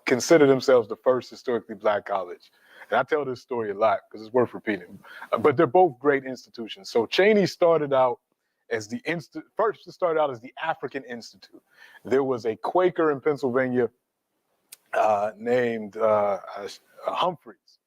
consider themselves the first historically black college. And I tell this story a lot because it's worth repeating. But they're both great institutions. So Cheney started out as first it started out as the African Institute. There was a Quaker in Pennsylvania named Humphreys.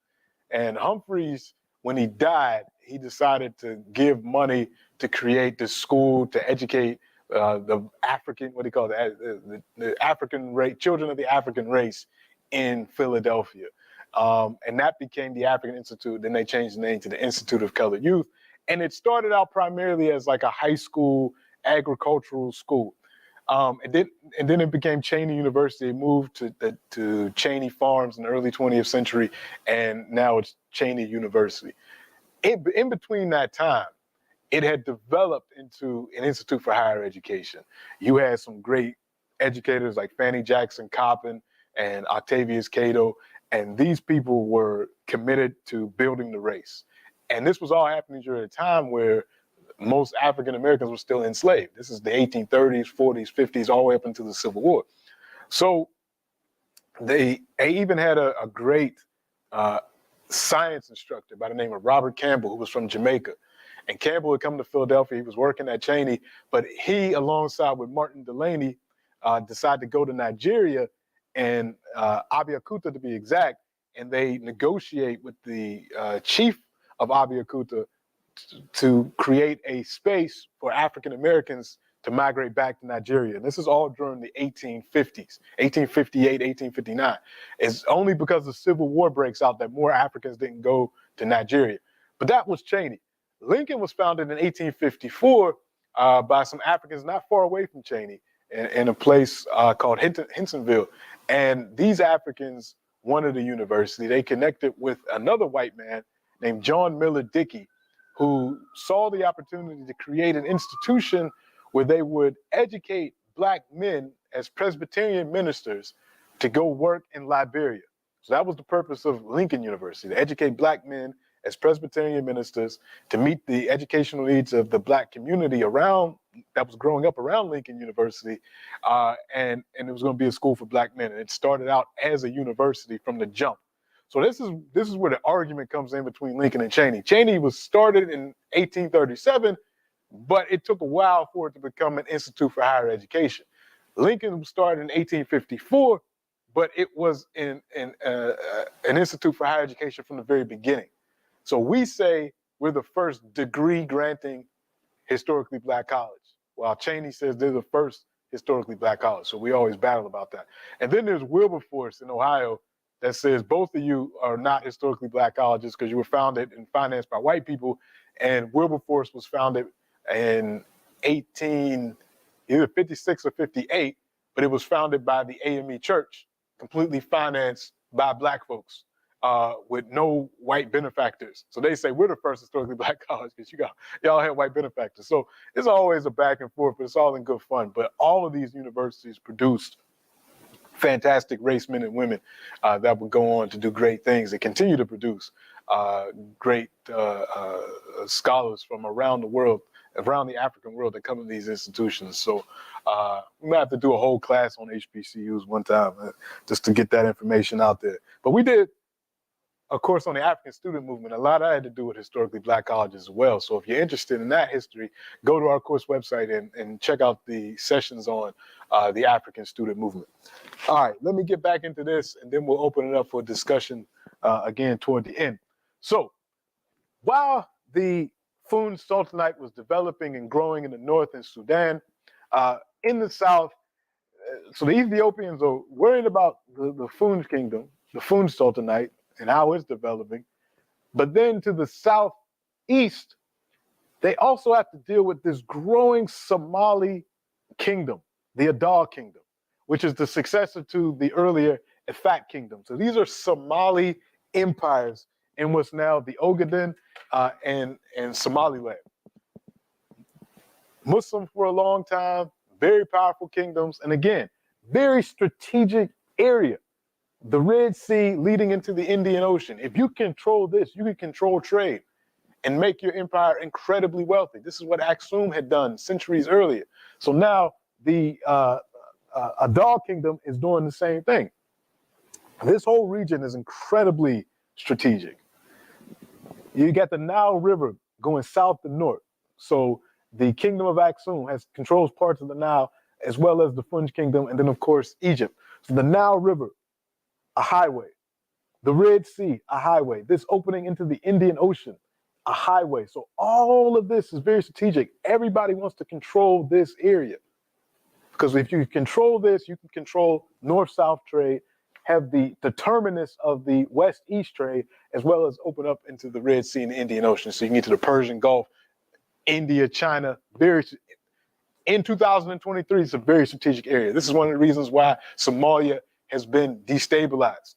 And Humphreys, when he died, he decided to give money to create this school to educate the African, what do you call it, the African race, children of the African race in Philadelphia. And that became the African Institute. Then they changed the name to the Institute of Colored Youth. And it started out primarily as like a high school agricultural school. And then it became Cheney University. It moved to Cheney Farms in the early 20th century, and now it's Cheney University. In between that time, it had developed into an institute for higher education. You had some great educators like Fannie Jackson Coppin and Octavius Cato, and these people were committed to building the race. And this was all happening during a time where most African Americans were still enslaved. This is the 1830s, 40s, 50s, all the way up into the Civil War. So they even had a great science instructor by the name of Robert Campbell, who was from Jamaica. And Campbell had come to Philadelphia. He was working at Cheney, but he, alongside with Martin Delany, decided to go to Nigeria and Abeokuta, to be exact, and they negotiate with the chief of Abeokuta to create a space for African Americans to migrate back to Nigeria. And this is all during the 1850s, 1858, 1859. It's only because the Civil War breaks out that more Africans didn't go to Nigeria. But that was Cheney. Lincoln was founded in 1854 by some Africans not far away from Cheney in a place called Hinsonville. And these Africans wanted a university. They connected with another white man named John Miller Dickey, who saw the opportunity to create an institution where they would educate black men as Presbyterian ministers to go work in Liberia. So that was the purpose of Lincoln University, to educate black men as Presbyterian ministers to meet the educational needs of the black community around that was growing up around Lincoln University, and it was going to be a school for black men. And it started out as a university from the jump. So this is where the argument comes in between Lincoln and Cheney. Cheney was started in 1837, but it took a while for it to become an institute for higher education. Lincoln was started in 1854, but it was an institute for higher education from the very beginning. So we say we're the first degree-granting historically black college, while Cheney says they're the first historically black college. So we always battle about that. And then there's Wilberforce in Ohio that says both of you are not historically black colleges because you were founded and financed by white people. And Wilberforce was founded in either 56 or 58, but it was founded by the AME Church, completely financed by black folks with no white benefactors. So they say we're the first historically black college because y'all had white benefactors. So it's always a back and forth, but it's all in good fun. But all of these universities produced fantastic race men and women that would go on to do great things. They continue to produce great scholars from around the world, around the African world that come to these institutions. So we might have to do a whole class on HBCUs one time just to get that information out there. But we did a course on the African student movement. A lot of that had to do with historically black colleges as well. So if you're interested in that history, go to our course website and check out the sessions on the African student movement. All right, let me get back into this and then we'll open it up for discussion again toward the end. So while the Fun Sultanate was developing and growing in the north in Sudan, in the south, so the Ethiopians are worried about the Funj kingdom, the Funj Sultanate, and how it's developing. But then to the southeast, they also have to deal with this growing Somali kingdom, the Adal kingdom, which is the successor to the earlier Ifat kingdom. So these are Somali empires in what's now the Ogaden and Somaliland. Muslim for a long time, very powerful kingdoms, and again, very strategic area. The Red Sea leading into the Indian Ocean. If you control this, you can control trade and make your empire incredibly wealthy. This is what Aksum had done centuries earlier. So now the Adal kingdom is doing the same thing. This whole region is incredibly strategic. You got the Nile River going south to north. So the kingdom of Aksum controls parts of the Nile as well as the Funj kingdom, and then of course Egypt. So the Nile River, a highway. The Red Sea, a highway. This opening into the Indian Ocean, a highway. So all of this is very strategic. Everybody wants to control this area. Because if you control this, you can control north-south trade, have the determinants of the west-east trade, as well as open up into the Red Sea and the Indian Ocean. So you can get to the Persian Gulf, India, China. In 2023, it's a very strategic area. This is one of the reasons why Somalia has been destabilized.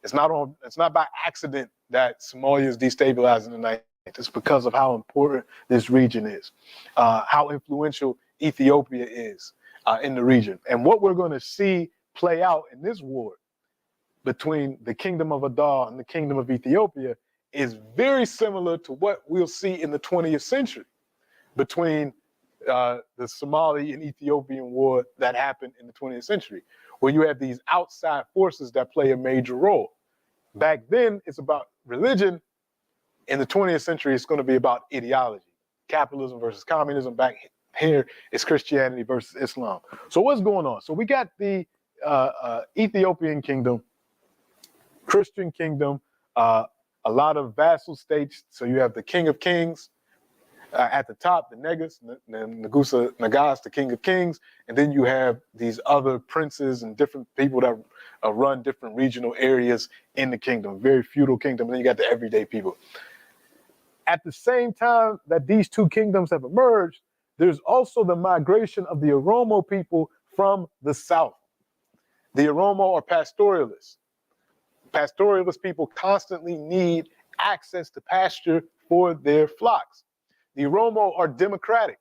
It's not by accident that Somalia is destabilized in the night. It's because of how important this region is, how influential Ethiopia is in the region. And what we're going to see play out in this war between the kingdom of Adal and the kingdom of Ethiopia is very similar to what we'll see in the 20th century between the Somali and Ethiopian war that happened in the 20th century, where you have these outside forces that play a major role. Back then, it's about religion. In the 20th century, it's going to be about ideology. Capitalism versus communism. Back here, it's Christianity versus Islam. So what's going on? So we got the Ethiopian kingdom, Christian kingdom, a lot of vassal states. So you have the King of Kings at the top, the Negus, Nagusa Nagas, the King of Kings, and then you have these other princes and different people that run different regional areas in the kingdom, very feudal kingdom. And then you got the everyday people. At the same time that these two kingdoms have emerged, there's also the migration of the Oromo people from the south. The Oromo are pastoralists. Pastoralist people constantly need access to pasture for their flocks. The Oromo are democratic.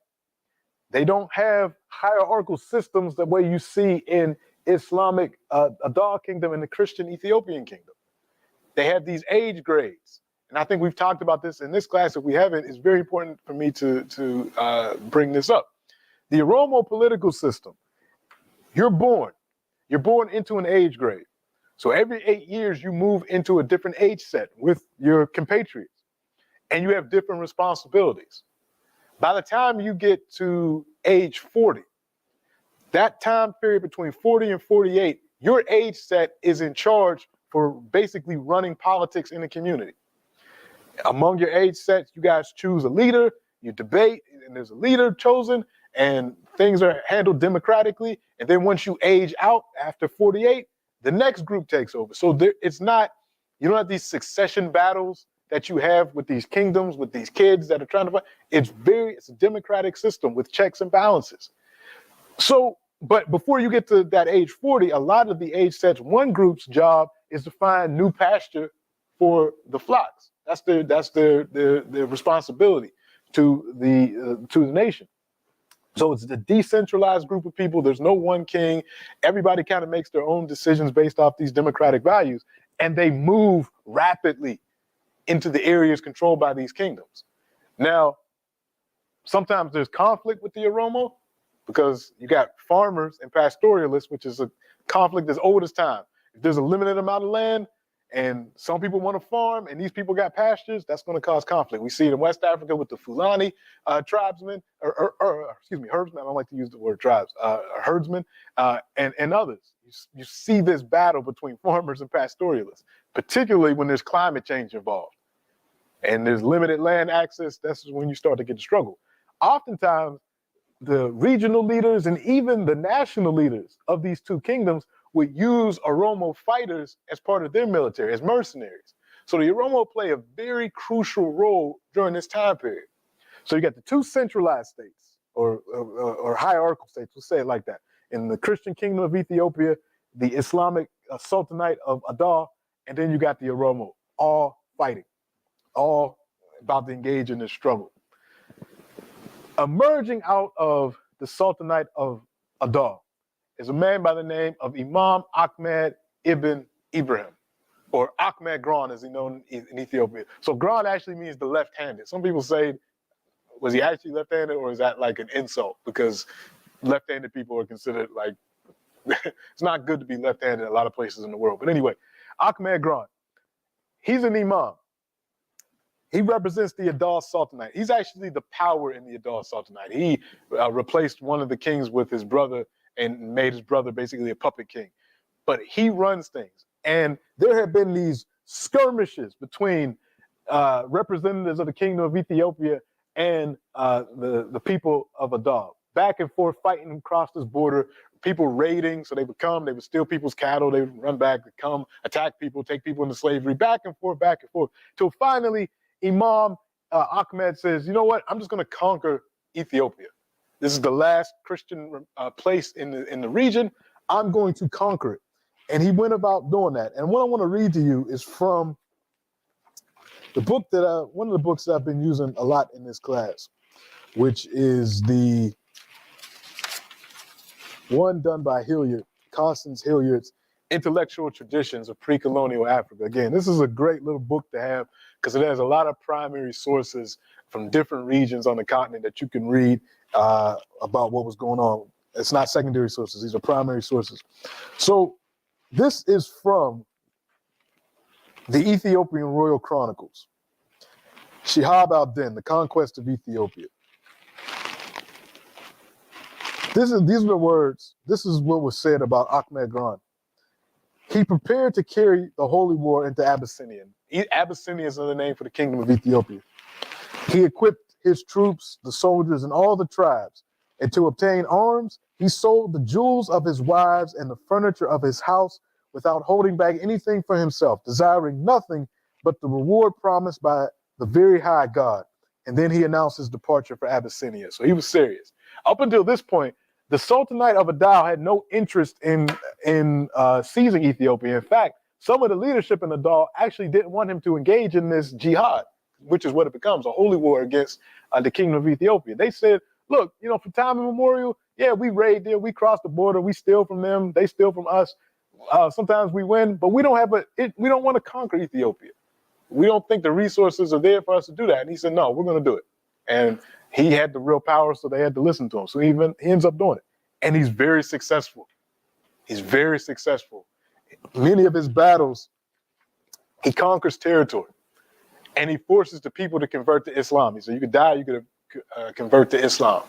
They don't have hierarchical systems the way you see in Islamic Adal kingdom and the Christian Ethiopian kingdom. They have these age grades. And I think we've talked about this in this class. If we haven't, it's very important for me to bring this up. The Oromo political system, you're born into an age grade. So every 8 years, you move into a different age set with your compatriots, and you have different responsibilities. By the time you get to age 40, that time period between 40 and 48, your age set is in charge for basically running politics in the community. Among your age sets, you guys choose a leader, you debate, and there's a leader chosen, and things are handled democratically. And then once you age out after 48, the next group takes over. So it's not, you don't have these succession battles that you have with these kingdoms, with these kids that are trying to fight. It's a democratic system with checks and balances. So, but before you get to that age 40, a lot of the age sets, one group's job is to find new pasture for the flocks. That's their responsibility to the nation. So it's a decentralized group of people. There's no one king. Everybody kind of makes their own decisions based off these democratic values, and they move rapidly into the areas controlled by these kingdoms. Now, sometimes there's conflict with the Oromo because you got farmers and pastoralists, which is a conflict as old as time. If there's a limited amount of land and some people want to farm and these people got pastures, that's going to cause conflict. We see it in West Africa with the Fulani tribesmen, herdsmen. I don't like to use the word tribes, herdsmen, and others. You see this battle between farmers and pastoralists, particularly when there's climate change involved and there's limited land access. That's when you start to get the struggle. Oftentimes, the regional leaders and even the national leaders of these two kingdoms would use Oromo fighters as part of their military, as mercenaries. So the Oromo play a very crucial role during this time period. So you got the two centralized states, or hierarchical states, we'll say it like that. In the Christian kingdom of Ethiopia, the Islamic Sultanate of Adar, and then you got the Oromo, all fighting, all about to engage in this struggle. Emerging out of the Sultanate of Adar is a man by the name of Imam Ahmed ibn Ibrahim, or Ahmed Gran as he's known in Ethiopia. So Gran actually means the left-handed. Some people say, was he actually left-handed, or is that like an insult? Because left-handed people are considered like, it's not good to be left-handed in a lot of places in the world. But anyway, Ahmed Gran, he's an imam. He represents the Adar Sultanate. He's actually the power in the Adar Sultanate. He replaced one of the kings with his brother and made his brother basically a puppet king. But he runs things. And there have been these skirmishes between representatives of the kingdom of Ethiopia and the people of Adar. Back and forth fighting across this border, people raiding, so they would steal people's cattle, they would run back, come attack people, take people into slavery, back and forth, till finally Imam Ahmed says, you know what, I'm just gonna conquer Ethiopia. This is the last Christian place in the region. I'm going to conquer it. And he went about doing that. And what I want to read to you is from the book one of the books that I've been using a lot in this class, which is the one done by Hilliard, Constance Hilliard's Intellectual Traditions of Pre-Colonial Africa. Again, this is a great little book to have because it has a lot of primary sources from different regions on the continent that you can read about what was going on. It's not secondary sources, these are primary sources. So this is from the Ethiopian Royal Chronicles. Shihab al-Din, the conquest of Ethiopia. These are the words, this is what was said about Ahmed Gran. He prepared to carry the holy war into Abyssinia. Abyssinia is another name for the kingdom of Ethiopia. He equipped his troops, the soldiers, and all the tribes. And to obtain arms, he sold the jewels of his wives and the furniture of his house without holding back anything for himself, desiring nothing but the reward promised by the very high God. And then he announced his departure for Abyssinia. So he was serious. Up until this point, the Sultanate of Adar had no interest in seizing Ethiopia. In fact, some of the leadership in Adar actually didn't want him to engage in this jihad, which is what it becomes, a holy war against the kingdom of Ethiopia. They said, look, you know, from time immemorial, yeah, we raid there, we cross the border, we steal from them, they steal from us. Sometimes we win, but we don't want to conquer Ethiopia. We don't think the resources are there for us to do that. And he said, no, we're going to do it. And he had the real power, so they had to listen to him. So he ends up doing it. And he's very successful. He's very successful. Many of his battles, he conquers territory. And he forces the people to convert to Islam. He said, you could die, you could convert to Islam.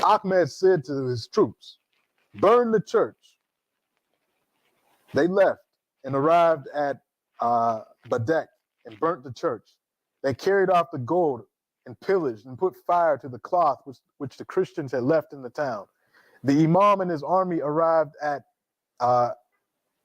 Ahmed said to his troops, burn the church. They left and arrived at Badek and burnt the church. They carried off the gold and pillaged and put fire to the cloth which the Christians had left in the town. The Imam and his army arrived at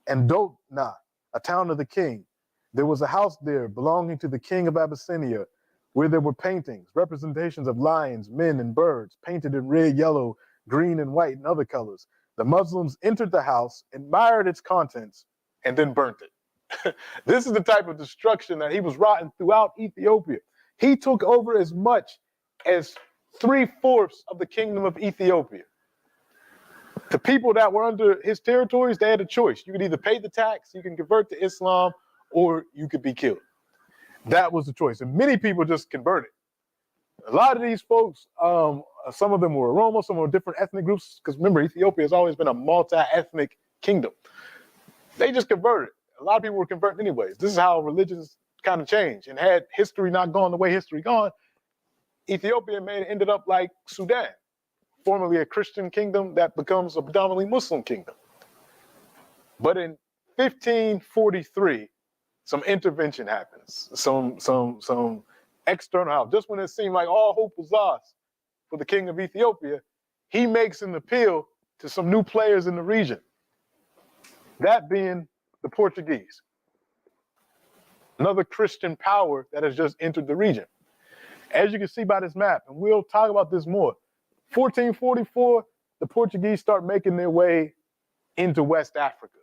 Endotna, a town of the king. There was a house there belonging to the king of Abyssinia, where there were paintings, representations of lions, men, and birds, painted in red, yellow, green, and white, and other colors. The Muslims entered the house, admired its contents, and then burnt it. This is the type of destruction that he was rotting throughout Ethiopia. He took over as much as 3/4 of the kingdom of Ethiopia. The people that were under his territories, they had a choice. You could either pay the tax, you can convert to Islam, or you could be killed. That was the choice. And many people just converted. A lot of these folks, some of them were Oromo, some were different ethnic groups, because remember, Ethiopia has always been a multi-ethnic kingdom. They just converted. A lot of people were converting anyways. This is how religions kind of change. And had history not gone the way history gone, Ethiopia ended up like Sudan, formerly a Christian kingdom that becomes a predominantly Muslim kingdom. But in 1543, some intervention happens, some external help. Just when it seemed like all hope was lost, for the king of Ethiopia, he makes an appeal to some new players in the region, that being the Portuguese, another Christian power that has just entered the region. As you can see by this map, and we'll talk about this more, 1444, the Portuguese start making their way into West Africa.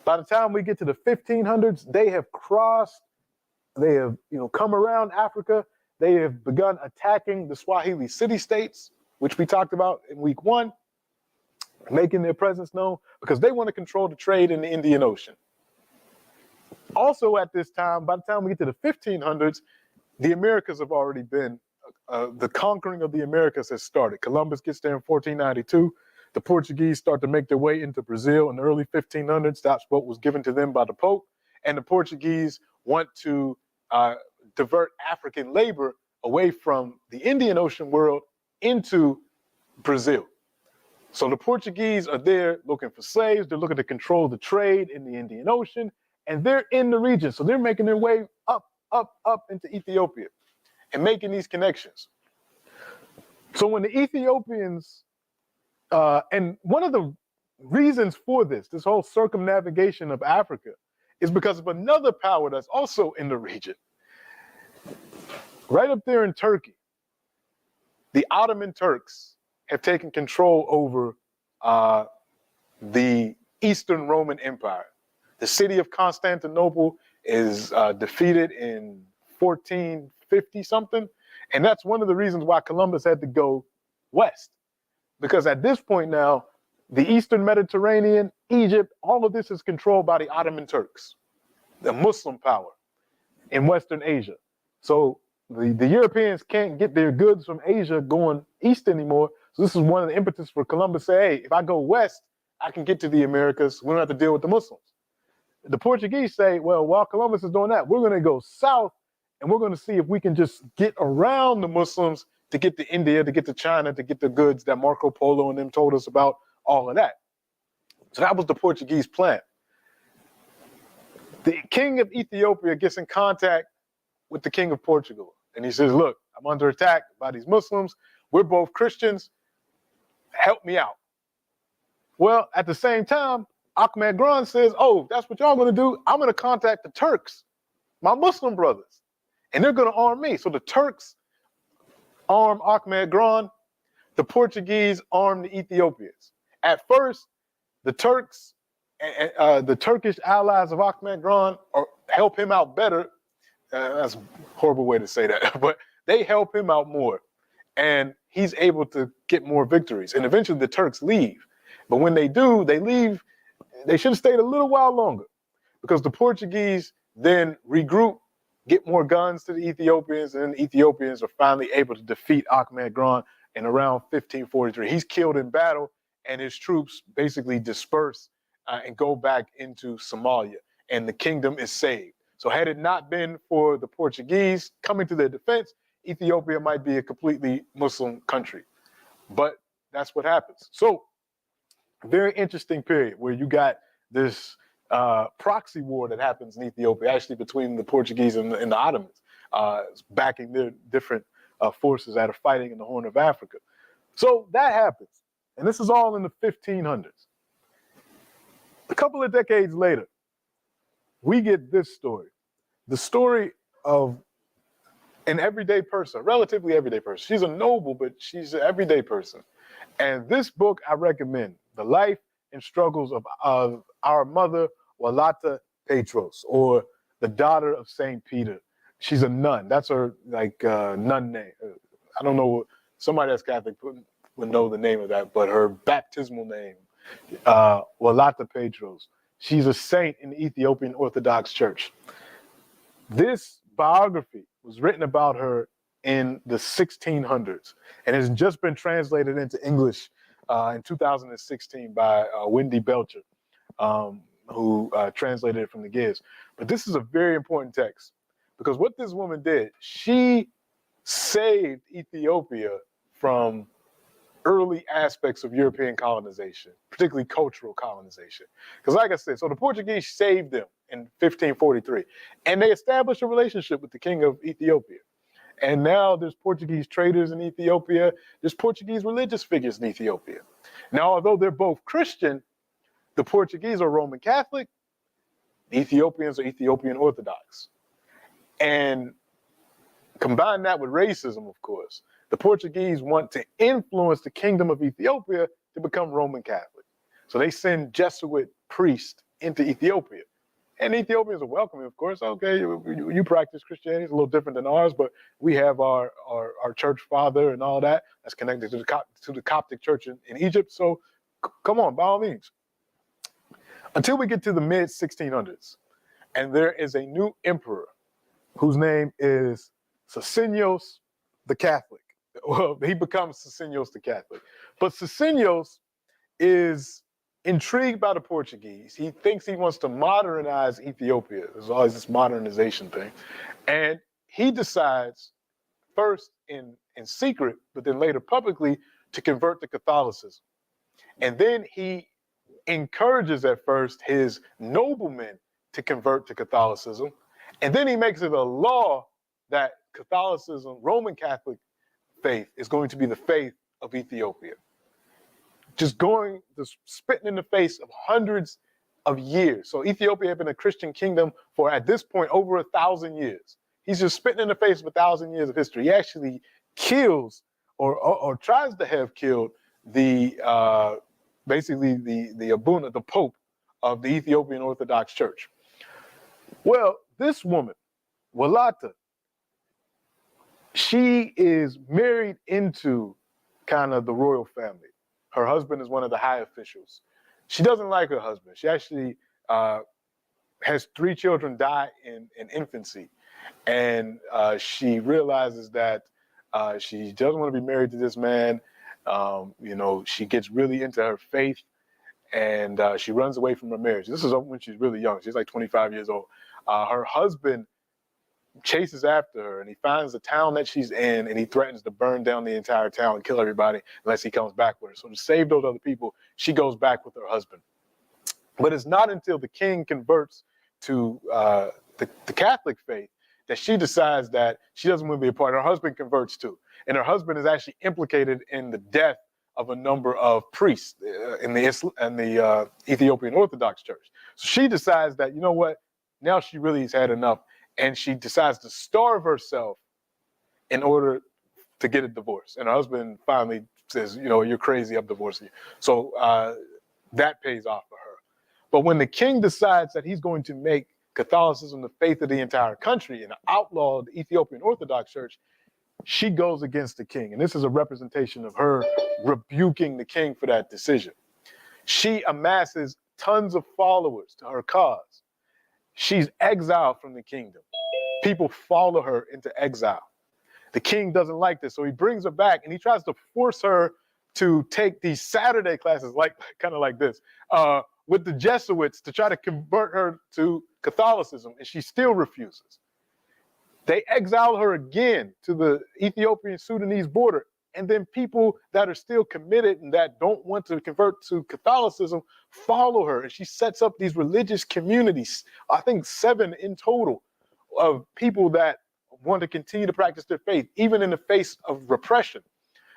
By the time we get to the 1500s, they have crossed, they have come around Africa, they have begun attacking the Swahili city-states, which we talked about in week 1, making their presence known because they want to control the trade in the Indian Ocean. Also at this time, by the time we get to the 1500s, the Americas have already been, the conquering of the Americas has started. Columbus gets there in 1492. The Portuguese start to make their way into Brazil in the early 1500s. That's what was given to them by the Pope. And the Portuguese want to divert African labor away from the Indian Ocean world into Brazil. So the Portuguese are there looking for slaves. They're looking to control the trade in the Indian Ocean, and they're in the region. So they're making their way up into Ethiopia and making these connections. So when the Ethiopians, and one of the reasons for this whole circumnavigation of Africa is because of another power that's also in the region. Right up there in Turkey, the Ottoman Turks have taken control over the Eastern Roman Empire. The city of Constantinople is defeated in 1450 something, and that's one of the reasons why Columbus had to go west, because at this point now, the Eastern Mediterranean, Egypt, all of this is controlled by the Ottoman Turks, the Muslim power in Western Asia. So the Europeans can't get their goods from Asia going east anymore. So this is one of the impetus for Columbus to say, hey, if I go west, I can get to the Americas. We don't have to deal with the Muslims. The Portuguese say, well, while Columbus is doing that, we're going to go south and we're going to see if we can just get around the Muslims to get to India, to get to China, to get the goods that Marco Polo and them told us about, all of that. So that was the Portuguese plan. The king of Ethiopia gets in contact with the king of Portugal. And he says, look, I'm under attack by these Muslims. We're both Christians. Help me out. Well, at the same time, Ahmed Gran says, oh, that's what y'all going to do. I'm going to contact the Turks, my Muslim brothers, and they're going to arm me. So the Turks arm Ahmed Gran. The Portuguese arm the Ethiopians. At first, the Turks, the Turkish allies of Ahmed Gran help him out better. That's a horrible way to say that, but they help him out more. And he's able to get more victories. And eventually the Turks leave. But when they do, they leave. They should have stayed a little while longer because the Portuguese then regroup, get more guns to the Ethiopians, and the Ethiopians are finally able to defeat Ahmed Gran in around 1543. He's killed in battle, and his troops basically disperse and go back into Somalia, and the kingdom is saved. So had it not been for the Portuguese coming to their defense, Ethiopia might be a completely Muslim country. But that's what happens. So very interesting period where you got this proxy war that happens in Ethiopia, actually between the Portuguese and the Ottomans, backing their different forces that are fighting in the Horn of Africa. So that happens. And this is all in the 1500s. A couple of decades later, we get this story. The story of an everyday person, a relatively everyday person. She's a noble, but she's an everyday person. And this book I recommend, The Life and Struggles of Our Mother, Walata Petros, or the daughter of St. Peter. She's a nun. That's her nun name. I don't know, somebody that's Catholic would know the name of that, but her baptismal name, Walata Petros. She's a saint in the Ethiopian Orthodox Church. This biography was written about her in the 1600s and has just been translated into English in 2016 by Wendy Belcher, who translated it from the Giz. But this is a very important text because what this woman did, she saved Ethiopia from early aspects of European colonization, particularly cultural colonization. Because like I said, so the Portuguese saved them in 1543, and they established a relationship with the king of Ethiopia. And now there's Portuguese traders in Ethiopia. There's Portuguese religious figures in Ethiopia. Now, although they're both Christian, the Portuguese are Roman Catholic, the Ethiopians are Ethiopian Orthodox. And combine that with racism, of course. The Portuguese want to influence the kingdom of Ethiopia to become Roman Catholic. So they send Jesuit priests into Ethiopia. And Ethiopians are welcoming, of course. Okay, you practice Christianity, it's a little different than ours, but we have our church father and all that that's connected to the Coptic church in Egypt. So come on, by all means. Until we get to the mid 1600s, and there is a new emperor whose name is Susenyos the Catholic. Well, he becomes Susenyos the Catholic. But Susenyos is intrigued by the Portuguese. He thinks he wants to modernize Ethiopia. There's always this modernization thing. And he decides, first in secret, but then later publicly, to convert to Catholicism. And then he encourages at first his noblemen to convert to Catholicism. And then he makes it a law that Catholicism, Roman Catholic faith, is going to be the faith of Ethiopia. Just spitting in the face of hundreds of years. So Ethiopia had been a Christian kingdom for, at this point, over 1,000 years. He's just spitting in the face of 1,000 years of history. He actually kills or tries to have killed the basically the Abuna, the Pope of the Ethiopian Orthodox Church. Well, this woman, Walata, she is married into kind of the royal family. Her husband is one of the high officials. She doesn't like her husband. She actually has 3 children die in infancy. And she realizes that she doesn't want to be married to this man. She gets really into her faith, and she runs away from her marriage. This is when she's really young. She's like 25 years old. Her husband chases after her, and he finds the town that she's in, and he threatens to burn down the entire town and kill everybody unless he comes back with her. So to save those other people, she goes back with her husband. But it's not until the king converts to the Catholic faith that she decides that she doesn't want to be a part. Her husband converts too. And her husband is actually implicated in the death of a number of priests in the Ethiopian Orthodox Church. So she decides that, you know what, now she really has had enough. And she decides to starve herself in order to get a divorce. And her husband finally says, you're crazy, I'm divorcing you. So that pays off for her. But when the king decides that he's going to make Catholicism the faith of the entire country and outlaw the Ethiopian Orthodox Church, she goes against the king. And this is a representation of her rebuking the king for that decision. She amasses tons of followers to her cause. She's exiled from the kingdom. People follow her into exile. The king doesn't like this, so he brings her back and he tries to force her to take these Saturday classes, kind of like this, with the Jesuits to try to convert her to Catholicism, and she still refuses. They exile her again to the Ethiopian-Sudanese border, and then people that are still committed and that don't want to convert to Catholicism follow her, and she sets up these religious communities, I think 7 in total, of people that want to continue to practice their faith, even in the face of repression,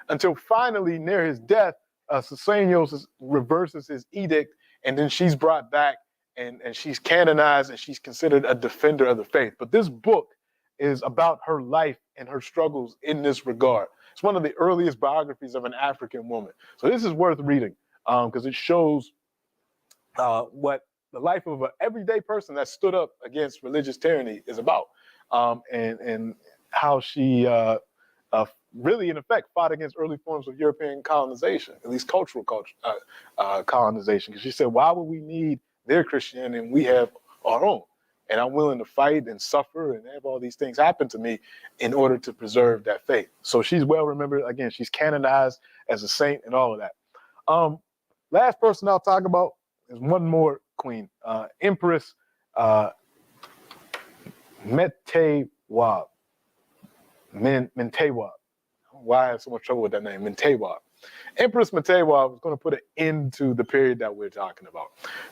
until finally, near his death, Susenyos reverses his edict, and then she's brought back, and she's canonized, and she's considered a defender of the faith. But this book is about her life and her struggles in this regard. It's one of the earliest biographies of an African woman. So this is worth reading because it shows what the life of an everyday person that stood up against religious tyranny is about, and how she really, in effect, fought against early forms of European colonization, at least cultural colonization. Because she said, why would we need their Christianity and we have our own? And I'm willing to fight and suffer and have all these things happen to me in order to preserve that faith. So she's well remembered. Again, she's canonized as a saint and all of that. Last person I'll talk about is one more queen, Empress Mentewab. Mentewab. Why I have so much trouble with that name, Mentewab. Empress Mentewab was going to put an end to the period that we're talking about.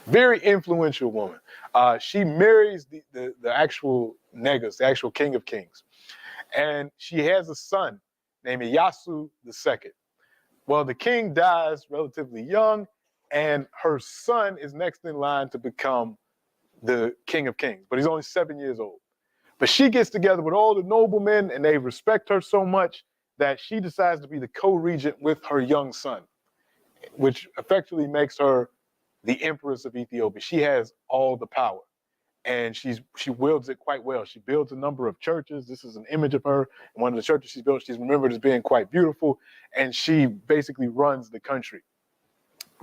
Very influential woman. She marries the actual Negus, the actual King of Kings. And she has a son named Iyasu II. Well, the king dies relatively young, and her son is next in line to become the king of kings, but he's only 7 years old. But she gets together with all the noblemen, and they respect her so much that she decides to be the co-regent with her young son, which effectively makes her the empress of Ethiopia. She has all the power, and she wields it quite well. She builds a number of churches. This is an image of her. And one of the churches she built, she's remembered as being quite beautiful, and she basically runs the country.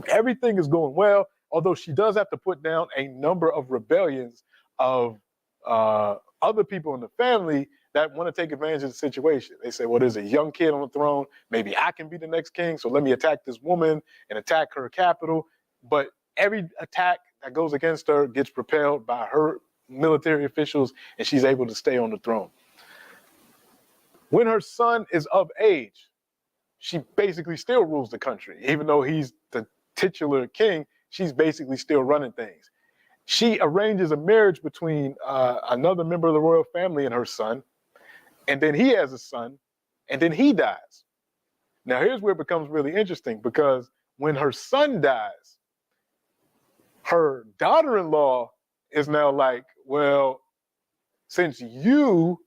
Everything is going well, although she does have to put down a number of rebellions of other people in the family that want to take advantage of the situation. They say, well, there's a young kid on the throne. Maybe I can be the next king, so let me attack this woman and attack her capital. But every attack that goes against her gets repelled by her military officials, and she's able to stay on the throne. When her son is of age, she basically still rules the country. Even though he's the titular king, she's basically still running things. She arranges a marriage between another member of the royal family and her son, and then he has a son, and then he dies. Now, here's where it becomes really interesting, because when her son dies, her daughter-in-law is now like, well, since you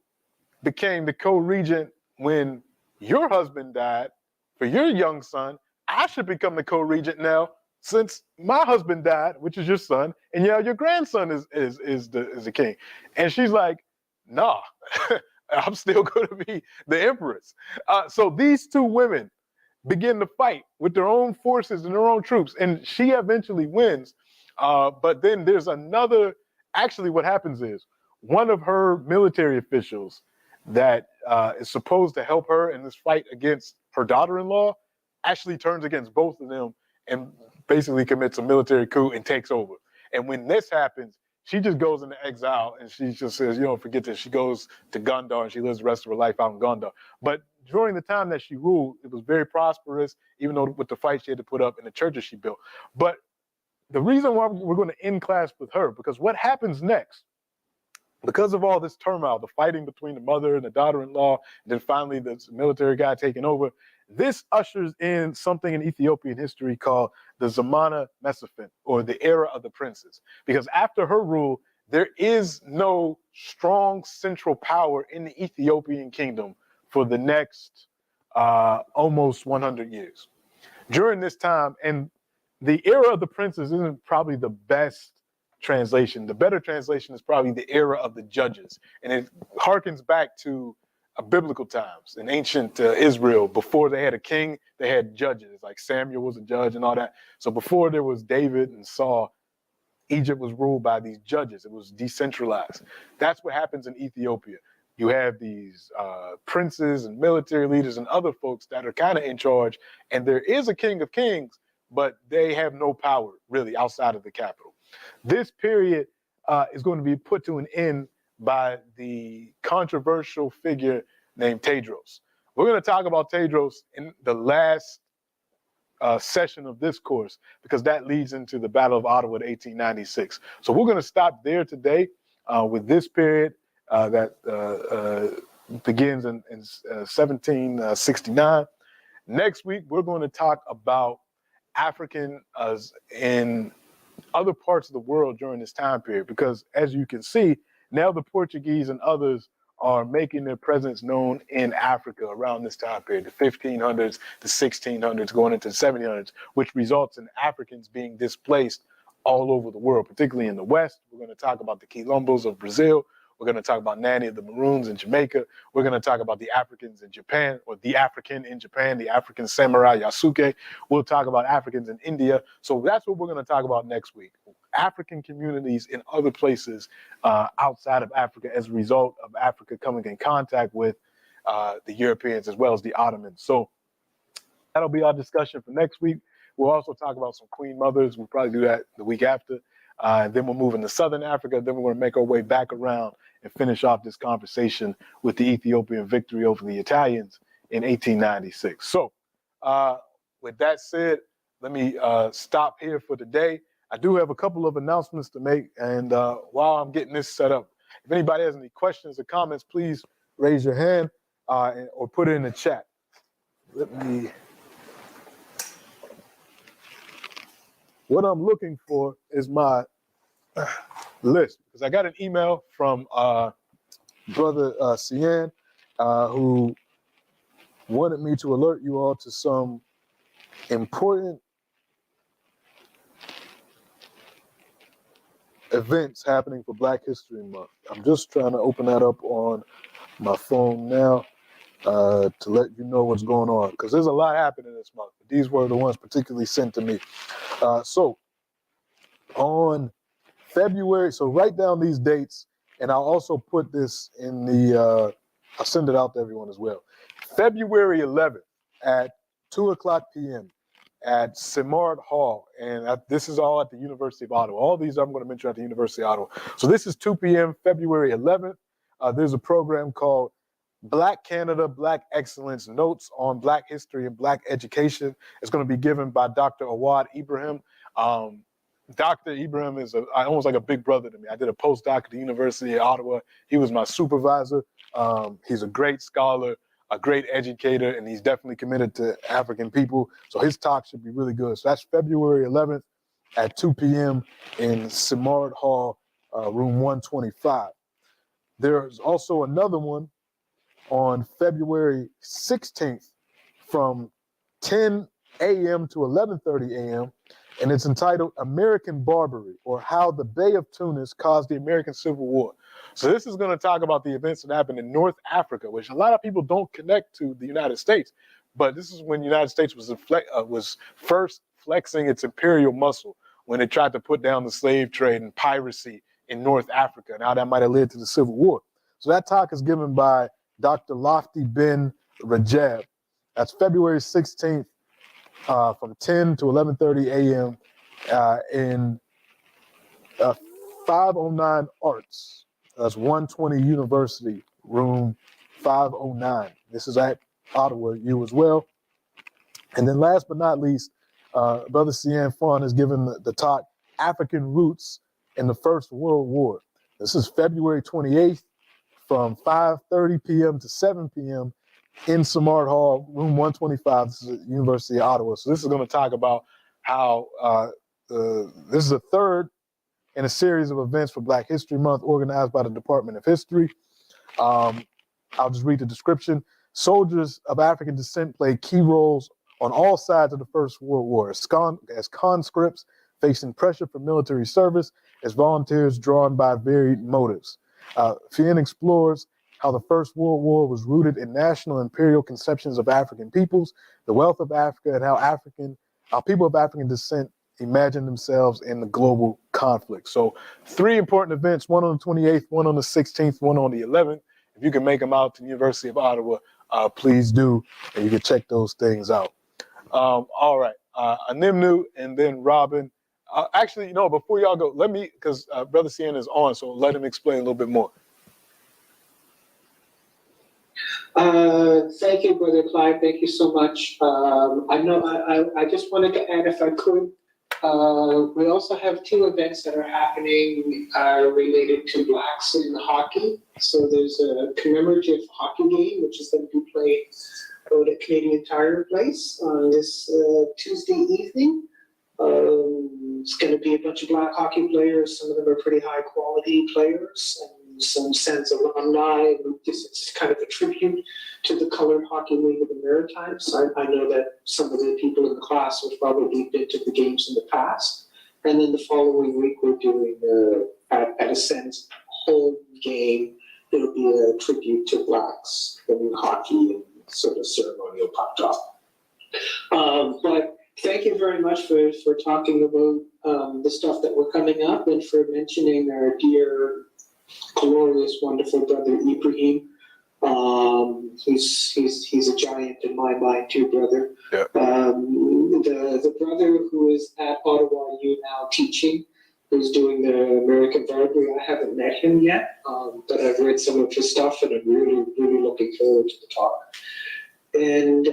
became the co-regent when your husband died for your young son, I should become the co-regent now since my husband died, which is your son, and yeah, your grandson is the king. And she's like, nah, I'm still going to be the empress. So these two women begin to fight with their own forces and their own troops, and she eventually wins. But then there's another. Actually, what happens is one of her military officials that is supposed to help her in this fight against her daughter-in-law actually turns against both of them and basically commits a military coup and takes over. And when this happens, she just goes into exile, and she just says, you know, forget this. She goes to Gondar, and she lives the rest of her life out in Gondar. But during the time that she ruled, it was very prosperous, even though with the fight she had to put up and the churches she built. But the reason why we're going to end class with her, because what happens next, because of all this turmoil, the fighting between the mother and the daughter-in-law, and then finally the military guy taking over, this ushers in something in Ethiopian history called the Zamana Mesafint, or the era of the princes. Because after her rule, there is no strong central power in the Ethiopian kingdom for the next almost 100 years. During this time, and the era of the princes isn't probably the best translation. The better translation is probably the era of the judges. And it harkens back to biblical times in ancient Israel. Before they had a king, they had judges, like Samuel was a judge and all that. So before there was David and Saul, Egypt was ruled by these judges. It was decentralized. That's what happens in Ethiopia. You have these princes and military leaders and other folks that are kind of in charge, and there is a king of kings, but they have no power really outside of the capital. This period is going to be put to an end by the controversial figure named Tewodros. We're going to talk about Tewodros in the last session of this course, because that leads into the Battle of Ottawa in 1896. So we're going to stop there today with this period that begins in 1769. Next week, we're going to talk about Africans in other parts of the world during this time period, because as you can see, now the Portuguese and others are making their presence known in Africa around this time period, the 1500s, the 1600s, going into the 1700s, which results in Africans being displaced all over the world, particularly in the West. We're going to talk about the Quilombos of Brazil. We're going to talk about Nani of the Maroons in Jamaica. We're going to talk about the Africans in Japan, or the African in Japan, the African samurai Yasuke. We'll talk about Africans in India. So that's what we're going to talk about next week. African communities in other places outside of Africa as a result of Africa coming in contact with the Europeans as well as the Ottomans. So that'll be our discussion for next week. We'll also talk about some queen mothers. We'll probably do that the week after. And then we'll move into Southern Africa. Then we're going to make our way back around and finish off this conversation with the Ethiopian victory over the Italians in 1896. So with that said, let me stop here for today. I do have a couple of announcements to make. And while I'm getting this set up, if anybody has any questions or comments, please raise your hand or put it in the chat. What I'm looking for is my list, because I got an email from Brother Cian, who wanted me to alert you all to some important events happening for Black History Month. I'm just trying to open that up on my phone now to let you know what's going on, because there's a lot happening this month. But these were the ones particularly sent to me. So on February, so write down these dates, and I'll also put this in the, I'll send it out to everyone as well. February 11th at 2:00 p.m. at Simard Hall, and this is all at the University of Ottawa. All these I'm going to mention at the University of Ottawa. So this is 2 p.m. February 11th. There's a program called Black Canada, Black Excellence, Notes on Black History and Black Education. It's going to be given by Dr. Awad Ibrahim. Dr. Ibrahim is almost like a big brother to me. I did a postdoc at the University of Ottawa. He was my supervisor. He's a great scholar, a great educator, and he's definitely committed to African people. So his talk should be really good. So that's February 11th at 2 p.m. in Simard Hall, room 125. There's also another one on February 16th from 10 a.m. to 11:30 a.m., and it's entitled American Barbary, or How the Bay of Tunis Caused the American Civil War. So this is going to talk about the events that happened in North Africa, which a lot of people don't connect to the United States. But this is when the United States was first flexing its imperial muscle, when it tried to put down the slave trade and piracy in North Africa, and how that might have led to the Civil War. So that talk is given by Dr. Lofty Ben Rajab. That's February 16th from 10 to 11:30 a.m. In 509 Arts. That's 120 University, room 509. This is at Ottawa U as well. And then last but not least, Brother Cian Fawn has given the talk, African Roots in the First World War. This is February 28th from 5:30 p.m. to 7 p.m. in Simard Hall, room 125. This is at the University of Ottawa. So this is going to talk about how this is the third in a series of events for Black History Month organized by the Department of History. I'll just read the description. Soldiers of African descent played key roles on all sides of the First World War, as conscripts facing pressure for military service, as volunteers drawn by varied motives. Fian explores how the First World War was rooted in national imperial conceptions of African peoples, the wealth of Africa, and how people of African descent imagine themselves in the global conflict. So 3 important events, one on the 28th, one on the 16th, one on the 11th. If you can make them out to the University of Ottawa, please do, and you can check those things out. All right, Animnu and then Robin. Actually, before y'all go, let me, because Brother Cian is on, so let him explain a little bit more. Thank you, Brother Clyde. Thank you so much. I just wanted to add, if I could, we also have 2 events that are happening related to Blacks in hockey. So there's a commemorative hockey game, which is going to be played at Canadian Tire Place on this Tuesday evening. It's going to be a bunch of Black hockey players. Some of them are pretty high quality players, and some Sens alumni. It's kind of a tribute to the Colored Hockey League of the Maritimes. I know that some of the people in the class have probably been to the games in the past. And then the following week, we're doing at a Sens home game. It'll be a tribute to Blacks in hockey and sort of ceremonial pop top. But thank you very much for talking about the stuff that we're coming up, and for mentioning our dear, glorious, wonderful brother Ibrahim. He's a giant in my mind too, brother. Yeah. The brother who is at Ottawa U now teaching, who's doing the American Barbary. I haven't met him yet, but I've read some of his stuff, and I'm really, really looking forward to the talk. And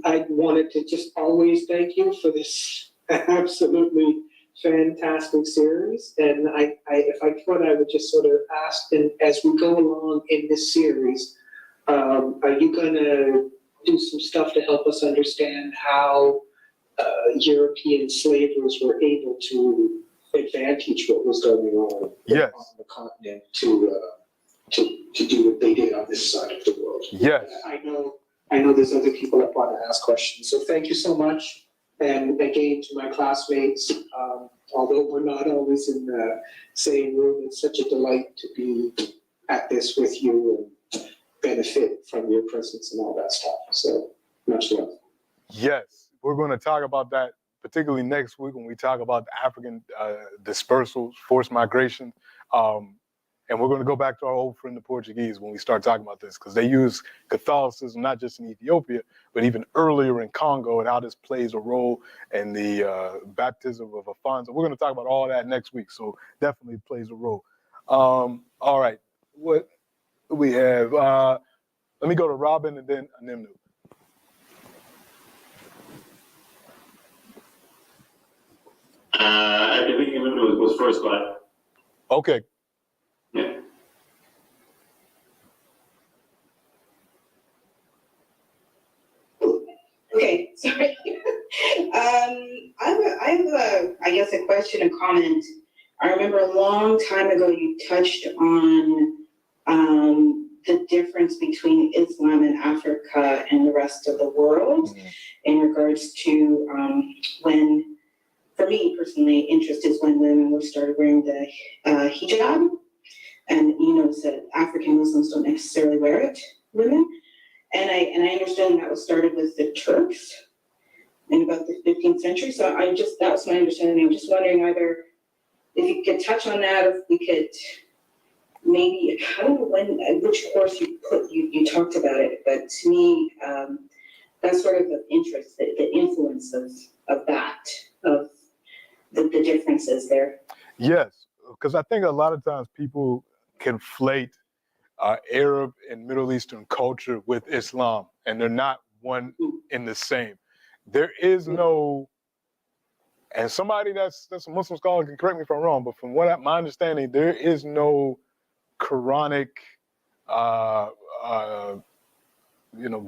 I wanted to just always thank you for this absolutely fantastic series. And if I could, I would just sort of ask, and as we go along in this series, Are you gonna do some stuff to help us understand how European slavers were able to advantage what was going on Yes. on the continent to do what they did on this side of the world? Yes. I know there's other people that want to ask questions, so thank you so much. And again, to my classmates, although we're not always in the same room, it's such a delight to be at this with you and benefit from your presence and all that stuff. So much love. Yes, we're going to talk about that, particularly next week when we talk about the African dispersals, forced migration. And we're going to go back to our old friend, the Portuguese, when we start talking about this, because they use Catholicism, not just in Ethiopia, but even earlier in Congo, and how this plays a role in the baptism of Afonso. We're going to talk about all that next week, so definitely plays a role. All right, what do we have? Let me go to Robin and then Anemnu. I think Emmanuel was first, but Okay. yeah. Okay, sorry. I have I guess a question, a comment. I remember a long time ago you touched on the difference between Islam in Africa and the rest of the world in regards to when, for me personally, interest is when women were started wearing the hijab, and you notice that African Muslims don't necessarily wear it, women. And I understand that was started with the Turks in about the 15th century. So that was my understanding. I'm just wondering either if you could touch on that, if we could maybe, I don't know which course you talked about it, but to me, that's sort of interest, the influence of that, of the differences there. Yes, because I think a lot of times people conflate Arab and Middle Eastern culture with Islam, and they're not one in the same. There is no, and somebody that's a Muslim scholar can correct me if I'm wrong, but from my understanding, there is no Quranic,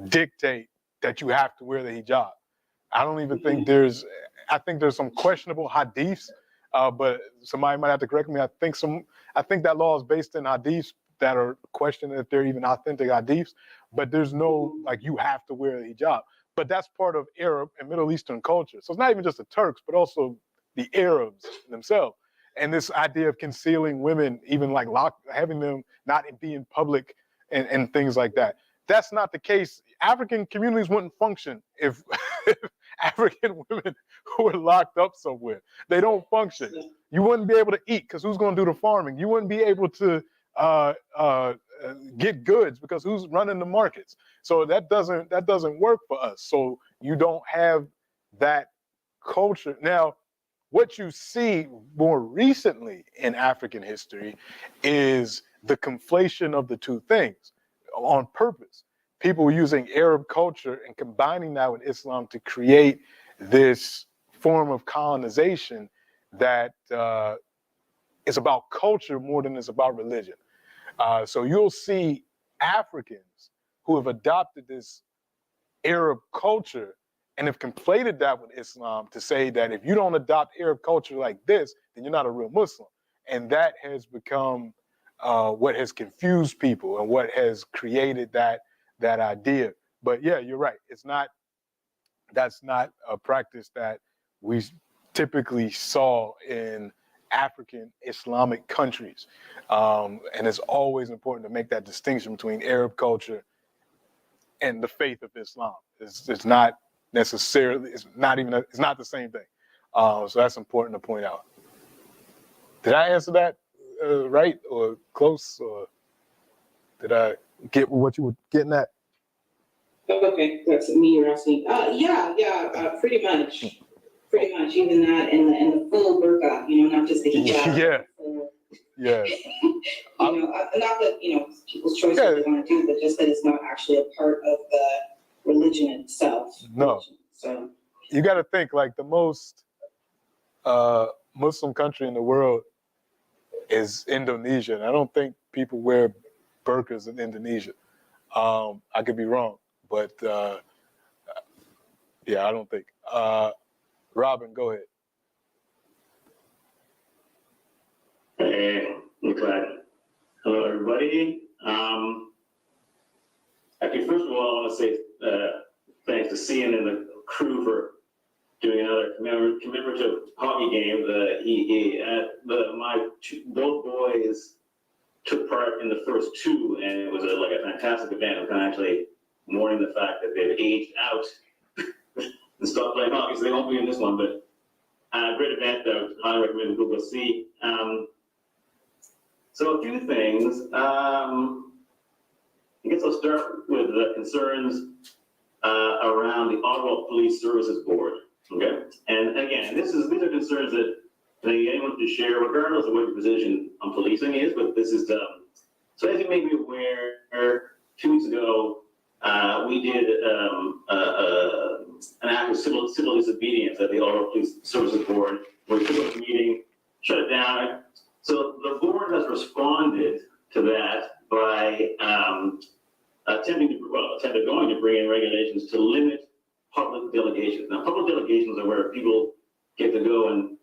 dictate that you have to wear the hijab. I don't even think I think there's some questionable hadiths, but somebody might have to correct me. I think that law is based in hadiths that are questioning if they're even authentic hadiths, but there's no, like, you have to wear the hijab. But that's part of Arab and Middle Eastern culture. So it's not even just the Turks, but also the Arabs themselves. And this idea of concealing women, even like having them not be in public and things like that. That's not the case. African communities wouldn't function if African women were locked up somewhere. They don't function. You wouldn't be able to eat because who's going to do the farming? You wouldn't be able to get goods because who's running the markets? So that doesn't work for us. So you don't have that culture. Now, what you see more recently in African history is the conflation of the two things on purpose. People using Arab culture and combining that with Islam to create this form of colonization that is about culture more than it's about religion. So you'll see Africans who have adopted this Arab culture and have conflated that with Islam to say that if you don't adopt Arab culture like this, then you're not a real Muslim. And that has become what has confused people and what has created that idea. But yeah, you're right. That's not a practice that we typically saw in African Islamic countries. And it's always important to make that distinction between Arab culture and the faith of Islam. It's not necessarily, it's not the same thing. So that's important to point out. Did I answer that right or close, or did I get what you were getting at? Okay, that's me you're asking. Pretty much. Pretty much, even that and the full burqa, not just the hijab. Yeah. Not that, people's choice what they want to do, but just that it's not actually a part of the religion itself. No. So you got to think, like, the most Muslim country in the world is Indonesia. And I don't think people wear burqas in Indonesia. I could be wrong, but yeah, I don't think. Robin, go ahead. Hey, I'm glad. Hello, everybody. Okay, first of all, I want to say thanks to Cian and the crew for doing another commemorative hockey game. Both boys took part in the first two, and it was like a fantastic event. I'm kind of actually mourning the fact that they've aged out and stopped playing hockey, so they won't be in this one. But great event, though. Highly recommend people go see. So a few things. I guess I'll start with the concerns around the Ottawa Police Services Board. Okay, and again, these are concerns that anyone can share, regardless of what your position on policing is. But this is so as you may be aware, 2 weeks ago we did an act of civil disobedience at the Ottawa Police Services Board, where we took up a meeting, shut it down. So the board has responded to that by attempting to bring in regulations to limit public delegations. Now, public delegations are where people get to go and